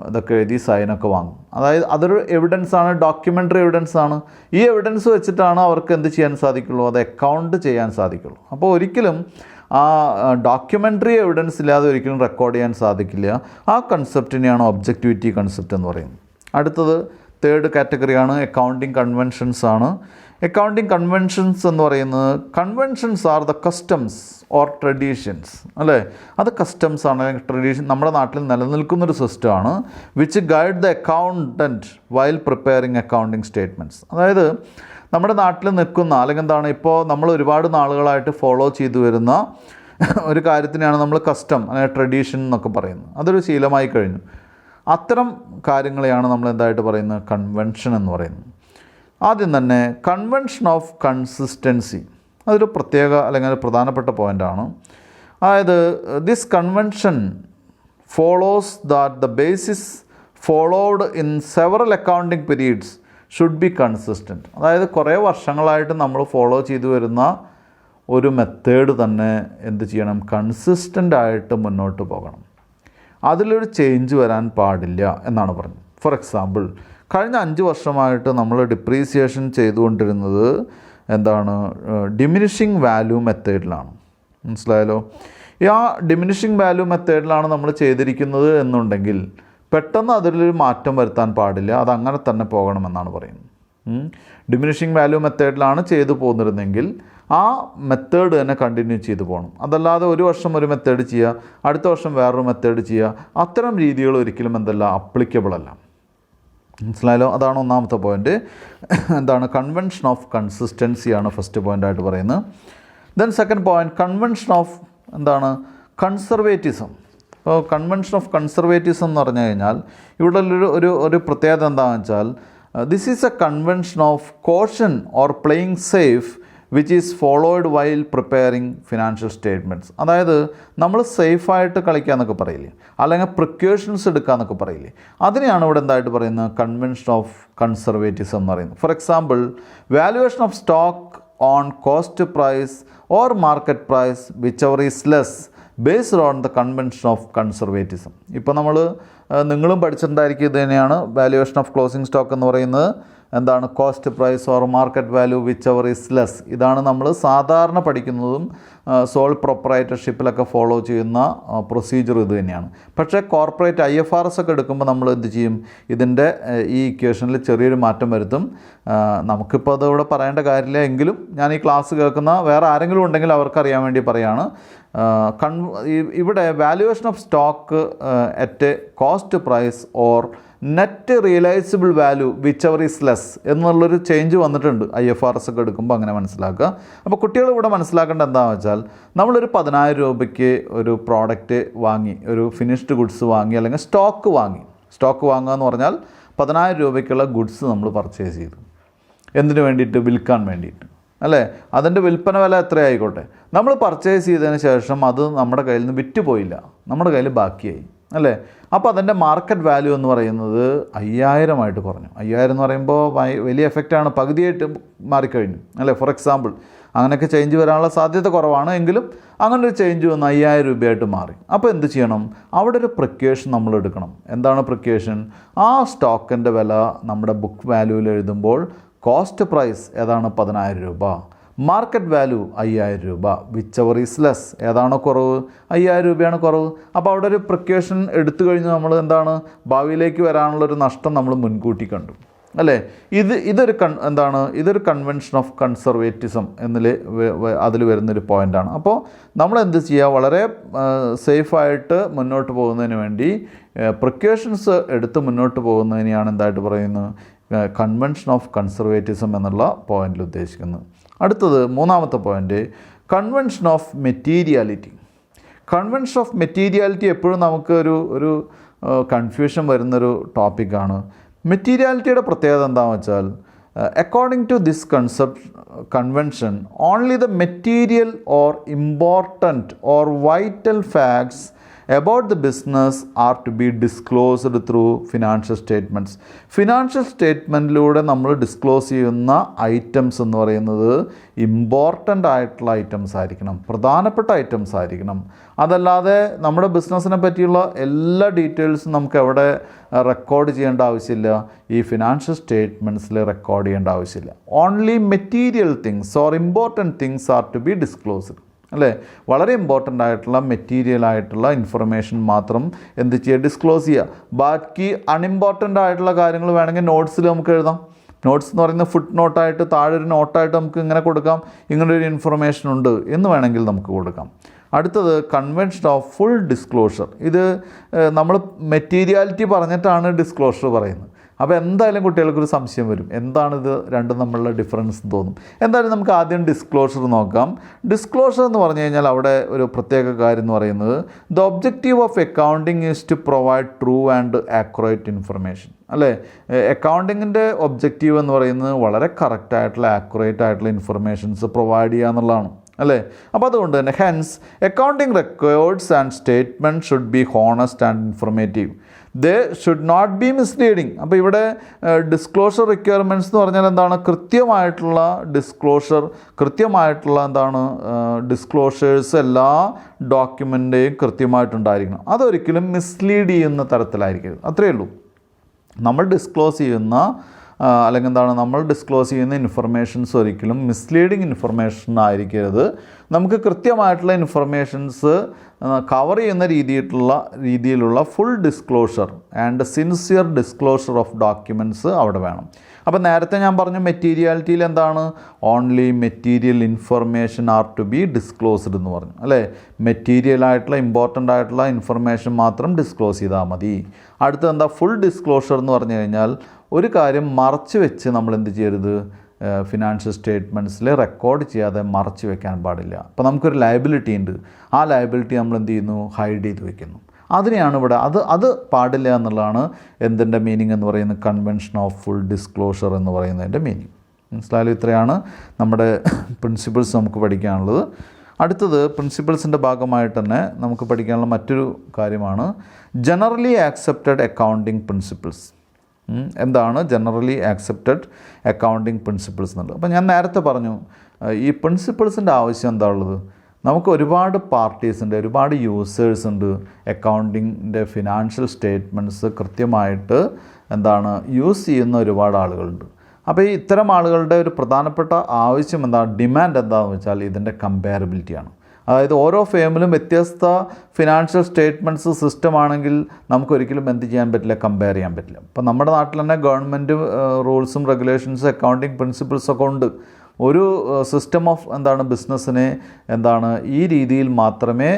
ഇതൊക്കെ എഴുതി സൈനൊക്കെ വാങ്ങും. അതായത് അതൊരു എവിഡൻസാണ്, ഡോക്യുമെൻ്ററി എവിഡൻസാണ്. ഈ എവിഡൻസ് വെച്ചിട്ടാണ് അവർക്ക് എന്ത് ചെയ്യാൻ സാധിക്കുള്ളൂ? അത് അക്കൗണ്ട് ചെയ്യാൻ സാധിക്കുള്ളൂ. അപ്പോൾ ഒരിക്കലും ആ ഡോക്യുമെൻ്ററി എവിഡൻസ് ഇല്ലാതെ ഒരിക്കലും റെക്കോർഡ് ചെയ്യാൻ സാധിക്കില്ല. ആ കൺസെപ്റ്റിനെയാണ് ഒബ്ജക്റ്റിവിറ്റി കൺസെപ്റ്റ് എന്ന് പറയുന്നത്. അടുത്തത് 3rd കാറ്റഗറിയാണ് അക്കൗണ്ടിങ് കൺവെൻഷൻസ് ആണ്. അക്കൗണ്ടിങ് കൺവെൻഷൻസ് എന്ന് പറയുന്നത്, conventions are the customs or traditions, അല്ലേ? അത് കസ്റ്റംസ് ആണ്, ട്രഡീഷൻ, നമ്മുടെ നാട്ടിൽ നിലനിൽക്കുന്നൊരു സിസ്റ്റമാണ്. Which guide the accountant while preparing accounting statements. അതായത് നമ്മുടെ നാട്ടിൽ നിൽക്കുന്ന, അല്ലെങ്കിൽ എന്താണ്, ഇപ്പോൾ നമ്മൾ ഒരുപാട് നാളുകളായിട്ട് ഫോളോ ചെയ്തു വരുന്ന ഒരു കാര്യത്തിനെയാണ് നമ്മൾ കസ്റ്റം അല്ലെങ്കിൽ ട്രഡീഷൻ എന്നൊക്കെ പറയുന്നത്. അതൊരു ശീലമായി കഴിഞ്ഞു. അത്തരം കാര്യങ്ങളെയാണ് നമ്മൾ എന്തായിട്ട് പറയുന്നത്? കൺവെൻഷൻ എന്ന് പറയുന്നത്. ആദ്യം തന്നെ കൺവെൻഷൻ ഓഫ് കൺസിസ്റ്റൻസി, അതൊരു പ്രത്യേക അല്ലെങ്കിൽ ഒരു പ്രധാനപ്പെട്ട പോയിൻ്റാണ്. അതായത് this convention follows that the basis followed in several accounting periods should be consistent. അതായത് കുറേ വർഷങ്ങളായിട്ട് നമ്മൾ ഫോളോ ചെയ്തു വരുന്ന ഒരു മെത്തേഡ് തന്നെ എന്ത് ചെയ്യണം? കൺസിസ്റ്റൻ്റ് ആയിട്ട് മുന്നോട്ട് പോകണം. അതിലൊരു ചേഞ്ച് വരാൻ പാടില്ല എന്നാണ് പറഞ്ഞത്. ഫോർ എക്സാമ്പിൾ, കഴിഞ്ഞ 5 വർഷമായിട്ട് നമ്മൾ ഡിപ്രീസിയേഷൻ ചെയ്തുകൊണ്ടിരുന്നത് എന്താണ്? ഡിമിനിഷിങ് വാല്യൂ മെത്തേഡിലാണ്. മനസ്സിലായല്ലോ? ആ ഡിമിനിഷിങ് വാല്യൂ മെത്തേഡിലാണ് നമ്മൾ ചെയ്തിരിക്കുന്നത് എന്നുണ്ടെങ്കിൽ പെട്ടെന്ന് അതിലൊരു മാറ്റം വരുത്താൻ പാടില്ല. അതങ്ങനെ തന്നെ പോകണമെന്നാണ് പറയുന്നത്. ഡിമിനിഷിങ് വാല്യൂ മെത്തേഡിലാണ് ചെയ്തു പോന്നിരുന്നെങ്കിൽ ആ മെത്തേഡ് തന്നെ കണ്ടിന്യൂ ചെയ്തു പോകണം. അതല്ലാതെ ഒരു വർഷം ഒരു മെത്തേഡ് ചെയ്യുക, അടുത്ത വർഷം വേറൊരു മെത്തേഡ് ചെയ്യുക, അത്തരം രീതികൾ ഒരിക്കലും എന്തല്ല അപ്ലിക്കബിൾ അല്ല. മനസ്സിലായല്ലോ? അതാണ് ഒന്നാമത്തെ പോയിൻ്റ്. എന്താണ്? കൺവെൻഷൻ ഓഫ് കൺസിസ്റ്റൻസിയാണ് ഫസ്റ്റ് പോയിൻ്റായിട്ട് പറയുന്നത്. Then second point, convention of എന്താണ്? കൺസർവേറ്റിസം. അപ്പോൾ കൺവെൻഷൻ ഓഫ് കൺസർവേറ്റിസം എന്ന് പറഞ്ഞു കഴിഞ്ഞാൽ ഇവിടെ ഒരു പ്രത്യേകത എന്താണെന്ന് വെച്ചാൽ, this is A convention of caution or playing safe which is followed while preparing financial statements. അതായത് നമ്മൾ സേഫായിട്ട് കളിക്കുക എന്നൊക്കെ പറയില്ലേ, അല്ലെങ്കിൽ പ്രിക്കോഷൻസ് എടുക്കുക എന്നൊക്കെ പറയില്ലേ, അതിനെയാണ് ഇവിടെ എന്തായിട്ട് പറയുന്നത്? കൺവെൻഷൻ ഓഫ് കൺസർവേറ്റിസം എന്ന് പറയുന്നത്. For example, valuation of stock on cost price or market price whichever is less based on the convention of conservatism. ഇപ്പോൾ നിങ്ങളും പഠിച്ചിട്ടുണ്ടായിരിക്കും, ഇത് തന്നെയാണ് വാല്യുവേഷൻ ഓഫ് ക്ലോസിംഗ് സ്റ്റോക്ക് എന്ന് പറയുന്നത്. എന്താണ്? Cost price or market value whichever is less. ഇതാണ് നമ്മൾ സാധാരണ പഠിക്കുന്നതും സോൾ പ്രൊപ്പറേറ്റർഷിപ്പിലൊക്കെ ഫോളോ ചെയ്യുന്ന പ്രൊസീജിയർ ഇത് തന്നെയാണ്. പക്ഷേ കോർപ്പറേറ്റ് IFRS ഒക്കെ എടുക്കുമ്പോൾ നമ്മൾ എന്ത് ചെയ്യും? ഇതിൻ്റെ ഈ ഇക്വേഷനിൽ ചെറിയൊരു മാറ്റം വരുത്തും. നമുക്കിപ്പോൾ അതിവിടെ പറയേണ്ട കാര്യമില്ല, എങ്കിലും ഞാൻ ഈ ക്ലാസ് കേൾക്കുന്ന വേറെ ആരെങ്കിലും ഉണ്ടെങ്കിൽ അവർക്കറിയാൻ വേണ്ടി പറയുകയാണ്. ഇവിടെ valuation of stock at cost price or net realisable value whichever is less എന്നുള്ളൊരു ചേഞ്ച് വന്നിട്ടുണ്ട് IFRS ഒക്കെ എടുക്കുമ്പോൾ. അങ്ങനെ മനസ്സിലാക്കുക. അപ്പോൾ കുട്ടികൾ ഇവിടെ മനസ്സിലാക്കേണ്ട എന്താണെന്ന് വെച്ചാൽ, നമ്മളൊരു 10,000 രൂപയ്ക്ക് ഒരു പ്രോഡക്റ്റ് വാങ്ങി, ഒരു ഫിനിഷ്ഡ് ഗുഡ്സ് വാങ്ങി, അല്ലെങ്കിൽ സ്റ്റോക്ക് വാങ്ങുക എന്ന് പറഞ്ഞാൽ 10,000 രൂപയ്ക്കുള്ള ഗുഡ്സ് നമ്മൾ പർച്ചേസ് ചെയ്തു. എന്തിനു വേണ്ടിയിട്ട്? വിൽക്കാൻ വേണ്ടിയിട്ട്, അല്ലേ? അതിൻ്റെ വിൽപ്പന വില എത്രയായിക്കോട്ടെ, നമ്മൾ പർച്ചേസ് ചെയ്തതിന് ശേഷം അത് നമ്മുടെ കയ്യിൽ നിന്ന് വിറ്റ് പോയില്ല, നമ്മുടെ കയ്യിൽ ബാക്കിയായി, അല്ലേ? അപ്പോൾ അതിൻ്റെ മാർക്കറ്റ് വാല്യൂ എന്ന് പറയുന്നത് 5000 കുറഞ്ഞു. 5000 എന്ന് പറയുമ്പോൾ വലിയ എഫക്റ്റാണ്, പകുതിയായിട്ട് മാറിക്കഴിഞ്ഞു അല്ലേ? ഫോർ എക്സാമ്പിൾ അങ്ങനെയൊക്കെ ചേഞ്ച് വരാനുള്ള സാധ്യത കുറവാണ്, എങ്കിലും അങ്ങനെ ഒരു ചേഞ്ച് വന്ന് 5000 രൂപയായിട്ട് മാറി. അപ്പോൾ എന്ത് ചെയ്യണം? അവിടെ ഒരു പ്രിക്വേഷൻ നമ്മൾ എടുക്കണം. എന്താണ് പ്രിക്വേഷൻ? ആ സ്റ്റോക്കിൻ്റെ വില നമ്മുടെ ബുക്ക് വാല്യൂവിൽ എഴുതുമ്പോൾ കോസ്റ്റ് പ്രൈസ് ഏതാണ്? 10000 രൂപ. മാർക്കറ്റ് വാല്യൂ 5000 രൂപ. വിച്ച് എവർ ഈസ് ലെസ്, ഏതാണോ കുറവ്? 5000 രൂപയാണ് കുറവ്. അപ്പോൾ അവിടെ ഒരു പ്രിക്വേഷൻ എടുത്തു കഴിഞ്ഞ് നമ്മൾ എന്താണ്, ഭാവിയിലേക്ക് വരാനുള്ളൊരു നഷ്ടം നമ്മൾ മുൻകൂട്ടി കണ്ടു അല്ലേ? ഇതൊരു കൺവെൻഷൻ ഓഫ് കൺസർവേറ്റിസം അതിൽ വരുന്നൊരു പോയിൻ്റാണ്. അപ്പോൾ നമ്മൾ എന്ത് ചെയ്യുക? വളരെ സേഫായിട്ട് മുന്നോട്ട് പോകുന്നതിന് വേണ്ടി പ്രിക്വേഷൻസ് എടുത്ത് മുന്നോട്ട് പോകുന്നതിനെയാണ് എന്തായിട്ട് പറയുന്നത്? കൺവെൻഷൻ ഓഫ് കൺസർവേറ്റിസം എന്നുള്ള പോയിന്റിൽ ഉദ്ദേശിക്കുന്നത്. അടുത്തത് മൂന്നാമത്തെ point, convention of materiality. Convention of materiality എപ്പോഴും നമുക്ക് ഒരു കൺഫ്യൂഷൻ വരുന്നൊരു ടോപ്പിക്കാണ്. മെറ്റീരിയാലിറ്റിയുടെ പ്രത്യേകത എന്താണെന്ന് വെച്ചാൽ, according to this convention only the material or important or vital facts about the business are to be disclosed through financial statements. Financial സ്റ്റേറ്റ്മെൻറ്റിലൂടെ നമ്മൾ ഡിസ്ക്ലോസ് ചെയ്യുന്ന ഐറ്റംസ് എന്ന് പറയുന്നത് ഇമ്പോർട്ടൻ്റ് ആയിട്ടുള്ള ഐറ്റംസ് ആയിരിക്കണം, പ്രധാനപ്പെട്ട ഐറ്റംസ് ആയിരിക്കണം. അതല്ലാതെ നമ്മുടെ ബിസിനസ്സിനെ പറ്റിയുള്ള എല്ലാ ഡീറ്റെയിൽസും നമുക്ക് എവിടെ റെക്കോർഡ് ചെയ്യേണ്ട ആവശ്യമില്ല, ഈ ഫിനാൻഷ്യൽ സ്റ്റേറ്റ്മെൻറ്റ്സിൽ റെക്കോർഡ് ചെയ്യേണ്ട ആവശ്യമില്ല. Only material things or important things are to be disclosed അല്ലേ? വളരെ ഇമ്പോർട്ടൻ്റ് ആയിട്ടുള്ള മെറ്റീരിയൽ ആയിട്ടുള്ള ഇൻഫർമേഷൻ മാത്രം എന്ത് ചെയ്യുക? ഡിസ്ക്ലോസ് ചെയ്യുക. ബാക്കി അൺഇമ്പോർട്ടൻ്റ് ആയിട്ടുള്ള കാര്യങ്ങൾ വേണമെങ്കിൽ നോട്ട്സിൽ നമുക്ക് എഴുതാം. നോട്ട്സ് എന്ന് പറയുന്ന ഫുട് നോട്ടായിട്ട് താഴെ ഒരു നോട്ടായിട്ട് നമുക്ക് ഇങ്ങനെ കൊടുക്കാം, ഇങ്ങനൊരു ഇൻഫർമേഷൻ ഉണ്ട് എന്ന് വേണമെങ്കിൽ നമുക്ക് കൊടുക്കാം. അടുത്തത് കൺവെൻഷൻ ഓഫ് ഫുൾ ഡിസ്ക്ലോഷർ. ഇത് നമ്മൾ മെറ്റീരിയാലിറ്റി പറഞ്ഞിട്ടാണ് ഡിസ്ക്ലോഷർ പറയുന്നത്. അപ്പോൾ എന്തായാലും കുട്ടികൾക്കൊരു സംശയം വരും, എന്താണിത് രണ്ടും തമ്മിലുള്ള ഡിഫറൻസ് തോന്നും. എന്തായാലും നമുക്ക് ആദ്യം ഡിസ്ക്ലോഷർ നോക്കാം. ഡിസ്ക്ലോഷർ എന്ന് പറഞ്ഞു കഴിഞ്ഞാൽ അവിടെ ഒരു പ്രത്യേക കാര്യം എന്ന് പറയുന്നത്, the objective of accounting is to provide true and accurate information അല്ലേ? അക്കൗണ്ടിങ്ങിൻ്റെ ഒബ്ജക്റ്റീവ് എന്ന് പറയുന്നത് വളരെ കറക്റ്റായിട്ടുള്ള ആക്യുറേറ്റ് ആയിട്ടുള്ള ഇൻഫർമേഷൻസ് പ്രൊവൈഡ് ചെയ്യുക എന്നുള്ളതാണ് അല്ലേ? അപ്പോൾ അതുകൊണ്ട് തന്നെ hence accounting records and statement should be honest and informative. They should not be misleading. അപ്പോൾ ഇവിടെ ഡിസ്ക്ലോഷർ റിക്വയർമെൻറ്റ്സ് എന്ന് പറഞ്ഞാൽ എന്താണ്? കൃത്യമായിട്ടുള്ള ഡിസ്ക്ലോഷർ, കൃത്യമായിട്ടുള്ള എന്താണ് ഡിസ്ക്ലോഷേഴ്സ് എല്ലാ ഡോക്യുമെൻ്റെയും കൃത്യമായിട്ടുണ്ടായിരിക്കണം. അതൊരിക്കലും മിസ്ലീഡ് ചെയ്യുന്ന തരത്തിലായിരിക്കരുത്. അത്രയേ ഉള്ളൂ. നമ്മൾ ഡിസ്ക്ലോസ് ചെയ്യുന്ന അല്ലെങ്കിൽ നമ്മൾ ഡിസ്ക്ലോസ് ചെയ്യുന്ന ഇൻഫർമേഷൻസ് ഒരിക്കലും മിസ്ലീഡിങ് ഇൻഫർമേഷൻ ആയിരിക്കരുത്. നമുക്ക് കൃത്യമായിട്ടുള്ള ഇൻഫർമേഷൻസ് കവർ ചെയ്യുന്ന രീതിയിലുള്ള full disclosure and sincere disclosure of documents അവിടെ വേണം. അപ്പോൾ നേരത്തെ ഞാൻ പറഞ്ഞു മെറ്റീരിയാലിറ്റിയിൽ എന്താണ്? Only material information are to be disclosed എന്ന് പറഞ്ഞു അല്ലേ? മെറ്റീരിയലായിട്ടുള്ള ഇമ്പോർട്ടൻ്റ് ആയിട്ടുള്ള ഇൻഫർമേഷൻ മാത്രം ഡിസ്ക്ലോസ് ചെയ്താൽ മതി. അടുത്തത് എന്താ? ഫുൾ ഡിസ്ക്ലോഷർ എന്ന് പറഞ്ഞു കഴിഞ്ഞാൽ ഒരു കാര്യം മറച്ചു വെച്ച് നമ്മൾ എന്ത് ചെയ്യരുത്? ഫിനാൻഷ്യൽ സ്റ്റേറ്റ്മെൻറ്റ്സിൽ റെക്കോർഡ് ചെയ്യാതെ മറച്ചു വെക്കാൻ പാടില്ല. അപ്പോൾ നമുക്കൊരു ലയബിലിറ്റി ഉണ്ട്, ആ ലയബിലിറ്റി നമ്മൾ എന്ത് ചെയ്യുന്നു? ഹൈഡ് ചെയ്ത് വെക്കുന്നു. അതിനെയാണ് ഇവിടെ അത് പാടില്ല എന്നുള്ളതാണ് എന്തിൻ്റെ മീനിങ് എന്ന് പറയുന്നത്? കൺവെൻഷൻ ഓഫ് ഫുൾ ഡിസ്ക്ലോഷർ എന്ന് പറയുന്നതിൻ്റെ മീനിങ്. മനസ്സിലായാലും ഇത്രയാണ് നമ്മുടെ പ്രിൻസിപ്പിൾസ് നമുക്ക് പഠിക്കാനുള്ളത്. അടുത്തത് പ്രിൻസിപ്പിൾസിൻ്റെ ഭാഗമായിട്ട് തന്നെ നമുക്ക് പഠിക്കാനുള്ള മറ്റൊരു കാര്യമാണ് ജനറലി ആക്സെപ്റ്റഡ് അക്കൗണ്ടിങ് പ്രിൻസിപ്പിൾസ്. എന്താണ് ജനറലി ആക്സെപ്റ്റഡ് അക്കൗണ്ടിങ് പ്രിൻസിപ്പിൾസ് എന്നുള്ളത്? അപ്പോൾ ഞാൻ നേരത്തെ പറഞ്ഞു ഈ പ്രിൻസിപ്പിൾസിൻ്റെ ആവശ്യം എന്താ ഉള്ളത്? നമുക്ക് ഒരുപാട് പാർട്ടീസ് ഉണ്ട്, ഒരുപാട് യൂസേഴ്സ് ഉണ്ട്. അക്കൗണ്ടിങ്ങിൻ്റെ ഫിനാൻഷ്യൽ സ്റ്റേറ്റ്മെൻറ്റ്സ് കൃത്യമായിട്ട് യൂസ് ചെയ്യുന്ന ഒരുപാട് ആളുകളുണ്ട്. അപ്പോൾ ഈ ഇത്തരം ആളുകളുടെ ഒരു പ്രധാനപ്പെട്ട ആവശ്യം ഡിമാൻഡ് എന്താണെന്ന് വെച്ചാൽ ഇതിൻ്റെ കമ്പാരബിലിറ്റിയാണ്. അതായത് ഓരോ ഫേമിലും വ്യത്യസ്ത ഫിനാൻഷ്യൽ സ്റ്റേറ്റ്മെൻറ്റ്സ് സിസ്റ്റം ആണെങ്കിൽ നമുക്കൊരിക്കലും എന്ത് ചെയ്യാൻ പറ്റില്ല? കമ്പയർ ചെയ്യാൻ പറ്റില്ല. ഇപ്പോൾ നമ്മുടെ നാട്ടിൽ തന്നെ ഗവൺമെൻറ് റൂൾസും റെഗുലേഷൻസും അക്കൗണ്ടിങ് പ്രിൻസിപ്പിൾസൊക്കെ ഉണ്ട്. ഒരു സിസ്റ്റം ഓഫ് ബിസിനസ്സിനെ ഈ രീതിയിൽ മാത്രമേ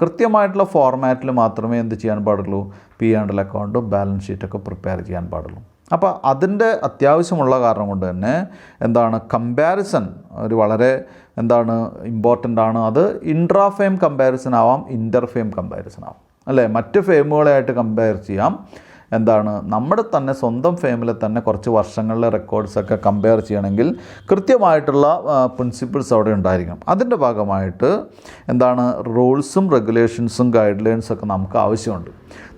കൃത്യമായിട്ടുള്ള ഫോർമാറ്റിൽ മാത്രമേ എന്ത് ചെയ്യാൻ പാടുള്ളൂ? P&L അക്കൗണ്ടും ബാലൻസ് ഷീറ്റൊക്കെ പ്രിപ്പയർ ചെയ്യാൻ പാടുള്ളൂ. അപ്പോൾ അതിൻ്റെ അത്യാവശ്യമുള്ള കാരണം കൊണ്ട് തന്നെ കമ്പാരിസൺ ഒരു വളരെ ഇമ്പോർട്ടൻ്റ് ആണ്. അത് ഇൻട്രാ ഫേം കമ്പാരിസൺ ആവാം, ഇൻ്റർ ഫേം കമ്പാരിസൺ ആവാം അല്ലേ? മറ്റ് ഫേമുകളായിട്ട് കമ്പയർ ചെയ്യാം. എന്താണ് നമ്മുടെ തന്നെ സ്വന്തം ഫേമിലെ തന്നെ കുറച്ച് വർഷങ്ങളിലെ റെക്കോർഡ്സൊക്കെ കമ്പയർ ചെയ്യണമെങ്കിൽ കൃത്യമായിട്ടുള്ള പ്രിൻസിപ്പിൾസ് അവിടെ ഉണ്ടായിരിക്കണം. അതിൻ്റെ ഭാഗമായിട്ട് എന്താണ് റൂൾസും റെഗുലേഷൻസും ഗൈഡ് ലൈൻസൊക്കെ നമുക്ക് ആവശ്യമുണ്ട്.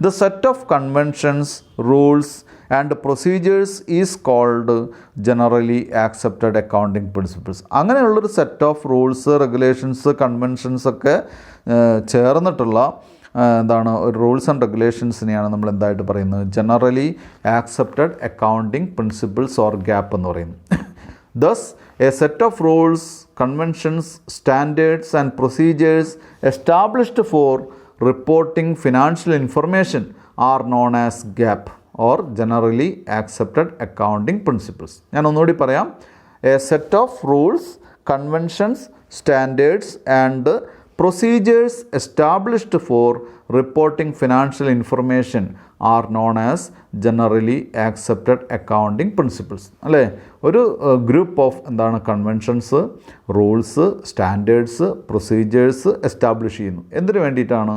The set of conventions, rules and procedures is called generally accepted accounting principles. അങ്ങനെയുള്ളൊരു സെറ്റ് ഓഫ് റൂൾസ്, റെഗുലേഷൻസ്, കൺവെൻഷൻസൊക്കെ ചേർന്നിട്ടുള്ള എന്താണ് ഒരു റൂൾസ് ആൻഡ് റെഗുലേഷൻസിനെയാണ് നമ്മൾ എന്തായിട്ട് പറയുന്നത്, generally accepted accounting principles or GAAP എന്ന് പറയുന്നത്. Thus, a set of rules, conventions, standards and procedures established for reporting financial information are known as GAAP or generally accepted accounting principles. ഞാൻ ഒന്നുകൂടി പറയാം. A set of rules, conventions, standards and procedures established for reporting financial information are known as generally accepted accounting principles. അല്ലേ, ഒരു group of എന്താണ് conventions, rules, standards, procedures establish ചെയ്യുന്നു. എന്തിനു വേണ്ടിയിട്ടാണ്?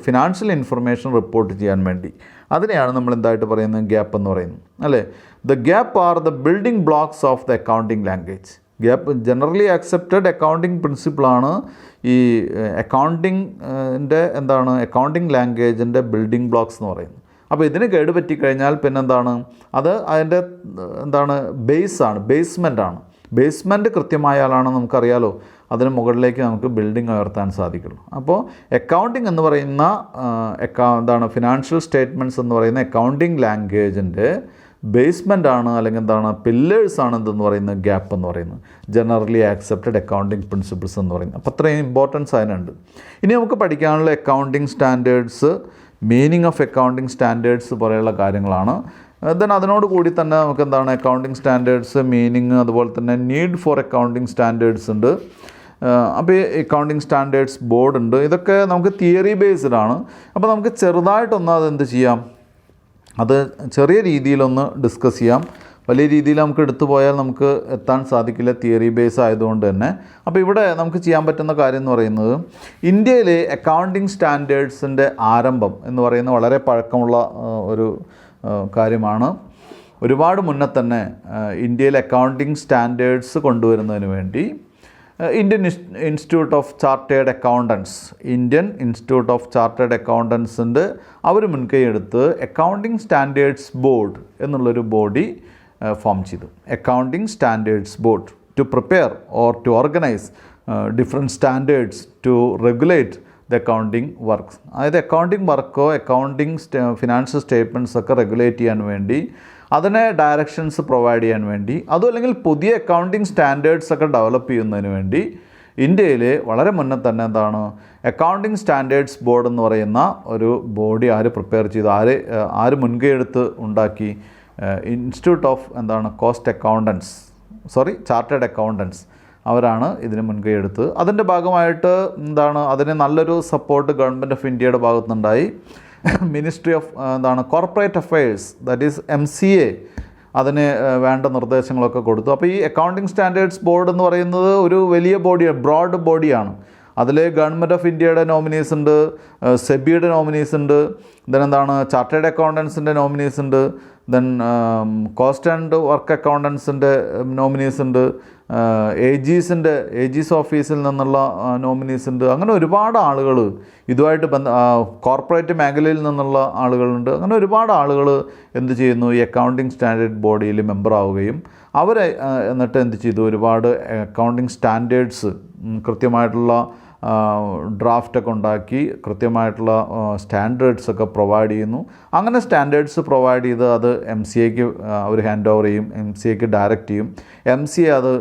Financial information report ചെയ്യാൻ വേണ്ടി. അതിനെയാണ് നമ്മൾ എന്തായിട്ട് പറയുന്നത്, ഗ്യാപ്പ് എന്ന് പറയുന്നത്. അല്ലേ, the GAAP are the building blocks of the accounting language. GAAP generally accepted accounting പ്രിൻസിപ്പിളാണ് ഈ അക്കൗണ്ടിങ് ലാംഗ്വേജിൻ്റെ ബിൽഡിംഗ് ബ്ലോക്സ് എന്ന് പറയുന്നത്. അപ്പോൾ ഇതിന് കേടുപറ്റിക്കഴിഞ്ഞാൽ പിന്നെന്താണ്, അത് അതിൻ്റെ ബേസ്മെൻറ്റാണ്. ബേസ്മെൻറ്റ് കൃത്യമായാലാണ് നമുക്കറിയാലോ അതിന് മുകളിലേക്ക് നമുക്ക് ബിൽഡിംഗ് ഉയർത്താൻ സാധിക്കുള്ളൂ. അപ്പോൾ അക്കൗണ്ടിങ് എന്ന് പറയുന്ന ഫിനാൻഷ്യൽ സ്റ്റേറ്റ്മെൻറ്റ്സ് എന്ന് പറയുന്ന അക്കൗണ്ടിങ് ലാംഗ്വേജിൻ്റെ ബേസ്മെൻ്റ് ആണ്, അല്ലെങ്കിൽ പില്ലേഴ്സ് ആണ് എന്തെന്ന് പറയുന്നത്, ഗ്യാപ്പ് എന്ന് പറയുന്നത്, ജനറലി ആക്സെപ്റ്റഡ് അക്കൗണ്ടിങ് പ്രിൻസിപ്പിൾസ് എന്ന് പറയുന്നത്. അപ്പോൾ അത്രയും ഇമ്പോർട്ടൻസ് അതിനുണ്ട്. ഇനി നമുക്ക് പഠിക്കാനുള്ള accounting standards, meaning of accounting standards പോലെയുള്ള കാര്യങ്ങളാണ്. ദെൻ അതിനോട് കൂടി തന്നെ നമുക്ക് അക്കൗണ്ടിങ് സ്റ്റാൻഡേർഡ്സ്, മീനിങ്, അതുപോലെ തന്നെ നീഡ് ഫോർ അക്കൗണ്ടിങ് സ്റ്റാൻഡേർഡ്സ് ഉണ്ട്. അപ്പോൾ ഈ അക്കൗണ്ടിങ് സ്റ്റാൻഡേർഡ്സ് ബോർഡ് ഉണ്ട്. ഇതൊക്കെ നമുക്ക് തിയറി ബേസ്ഡ് ആണ്. അപ്പോൾ നമുക്ക് ചെറുതായിട്ടൊന്ന് അതെന്ത് ചെയ്യാം, അത് ചെറിയ രീതിയിലൊന്ന് ഡിസ്കസ് ചെയ്യാം. വലിയ രീതിയിൽ നമുക്ക് എടുത്തു പോയാൽ നമുക്ക് എത്താൻ സാധിക്കില്ല, തിയറി ബേസ് ആയതുകൊണ്ട് തന്നെ. അപ്പോൾ ഇവിടെ നമുക്ക് ചെയ്യാൻ പറ്റുന്ന കാര്യം എന്ന് പറയുന്നത്, ഇന്ത്യയിലെ അക്കൗണ്ടിങ് സ്റ്റാൻഡേർഡ്സിൻ്റെ ആരംഭം എന്ന് പറയുന്നത് വളരെ പഴക്കമുള്ള ഒരു കാര്യമാണ്. ഒരുപാട് മുന്നേ തന്നെ ഇന്ത്യയിൽ അക്കൗണ്ടിങ് സ്റ്റാൻഡേർഡ്സ് കൊണ്ടുവരുന്നതിന് വേണ്ടി ഇന്ത്യൻ ഇൻസ്റ്റിറ്റ്യൂട്ട് ഓഫ് ചാർട്ടേഡ് അക്കൗണ്ടൻസിൻ്റെ അവർ മുൻകൈ എടുത്ത് അക്കൗണ്ടിങ് സ്റ്റാൻഡേർഡ്സ് ബോർഡ് എന്നുള്ളൊരു ബോഡി ഫോം ചെയ്തു. Accounting standards board to prepare or to organise different standards to regulate the accounting works. അതായത് അക്കൗണ്ടിങ് വർക്കോ അക്കൗണ്ടിങ് ഫിനാൻഷ്യൽ സ്റ്റേറ്റ്മെൻറ്റ്സ് ഒക്കെ റെഗുലേറ്റ് ചെയ്യാൻ വേണ്ടി, അതിനെ ഡയറക്ഷൻസ് പ്രൊവൈഡ് ചെയ്യാൻ വേണ്ടി, അതും അല്ലെങ്കിൽ പുതിയ അക്കൗണ്ടിങ് സ്റ്റാൻഡേർഡ്സ് ഒക്കെ ഡെവലപ്പ് ചെയ്യുന്നതിന് വേണ്ടി ഇന്ത്യയിൽ വളരെ മുന്നേ തന്നെ അക്കൗണ്ടിങ് സ്റ്റാൻഡേർഡ്സ് ബോർഡ് എന്ന് പറയുന്ന ഒരു ബോഡി പ്രിപ്പയർ ചെയ്തു, ആര് മുൻകൈ എടുത്ത് ഉണ്ടാക്കി? ഇൻസ്റ്റിറ്റ്യൂട്ട് ഓഫ് ചാർട്ടേഡ് അക്കൗണ്ടൻസ് അവരാണ് ഇതിന് മുൻകൈ എടുത്ത്. അതിൻ്റെ ഭാഗമായിട്ട് അതിന് നല്ലൊരു സപ്പോർട്ട് ഗവൺമെൻറ് ഓഫ് ഇന്ത്യയുടെ ഭാഗത്തുനിന്നുണ്ടായി. Ministry of corporate affairs, that is MCA, അതിന് വേണ്ട നിർദ്ദേശങ്ങളൊക്കെ കൊടുത്തു. അപ്പോൾ ഈ അക്കൗണ്ടിങ് സ്റ്റാൻഡേർഡ്സ് ബോർഡ് എന്ന് പറയുന്നത് ഒരു വലിയ ബോഡിയാണ്, ബ്രോഡ് ബോഡിയാണ്. അതിൽ ഗവൺമെൻറ് ഓഫ് ഇന്ത്യയുടെ നോമിനീസ് ഉണ്ട്, സെബിയുടെ നോമിനീസ് ഉണ്ട്, ചാർട്ടേഡ് അക്കൗണ്ടൻസിൻ്റെ നോമിനീസ് ഉണ്ട്, കോസ്റ്റ് ആൻഡ് വർക്ക് അക്കൗണ്ടൻസിൻ്റെ നോമിനീസ് ഉണ്ട്, AG's ഓഫീസിൽ നിന്നുള്ള നോമിനീസ് ഉണ്ട്. അങ്ങനെ ഒരുപാട് ആളുകൾ ഇതുമായിട്ട് കോർപ്പറേറ്റ് മേഖലയിൽ നിന്നുള്ള ആളുകളുണ്ട്. അങ്ങനെ ഒരുപാട് ആളുകൾ എന്ത് ചെയ്യുന്നു, ഈ അക്കൗണ്ടിങ് സ്റ്റാൻഡേർഡ് ബോഡിയിൽ മെമ്പറാവുകയും അവർ എന്നിട്ട് എന്ത് ചെയ്തു, ഒരുപാട് അക്കൗണ്ടിങ് സ്റ്റാൻഡേർഡ്സ് കൃത്യമായിട്ടുള്ള ഡ്രാഫ്റ്റൊക്കെ ഉണ്ടാക്കി കൃത്യമായിട്ടുള്ള സ്റ്റാൻഡേർഡ്സൊക്കെ പ്രൊവൈഡ് ചെയ്യുന്നു. അങ്ങനെ സ്റ്റാൻഡേർഡ്സ് പ്രൊവൈഡ് ചെയ്ത് അത് MCAക്ക് അവർ ഹാൻഡ് ഓവർ ചെയ്യും, MCAക്ക് ഡയറക്റ്റ് ചെയ്യും. MCA അത്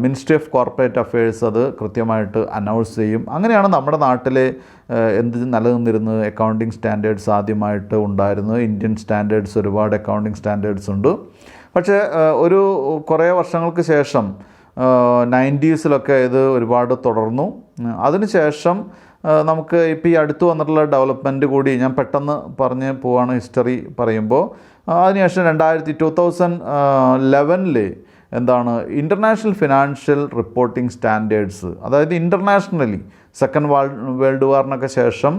മിനിസ്ട്രി ഓഫ് കോർപ്പറേറ്റ് അഫയേഴ്സ് അത് കൃത്യമായിട്ട് അനൗൺസ് ചെയ്യും. അങ്ങനെയാണ് നമ്മുടെ നാട്ടിലെ നിലനിന്നിരുന്നത് അക്കൗണ്ടിങ് സ്റ്റാൻഡേർഡ്സ് ആദ്യമായിട്ട് ഉണ്ടായിരുന്നത്. ഇന്ത്യൻ സ്റ്റാൻഡേർഡ്സ്, ഒരുപാട് അക്കൗണ്ടിങ് സ്റ്റാൻഡേർഡ്സ് ഉണ്ട്. പക്ഷേ ഒരു കുറേ വർഷങ്ങൾക്ക് ശേഷം 90s ഇത് ഒരുപാട് തുടർന്നു. അതിനുശേഷം നമുക്ക് ഇപ്പോൾ ഈ അടുത്ത് വന്നിട്ടുള്ള ഡെവലപ്മെൻറ്റ് കൂടി ഞാൻ പെട്ടെന്ന് പറഞ്ഞ് പോവാണ് ഹിസ്റ്ററി പറയുമ്പോൾ. അതിനുശേഷം 2011 ഇൻ്റർനാഷണൽ ഫിനാൻഷ്യൽ റിപ്പോർട്ടിംഗ് സ്റ്റാൻഡേർഡ്സ്, അതായത് ഇൻ്റർനാഷണലി സെക്കൻഡ് വേൾഡ് വാറിനൊക്കെ ശേഷം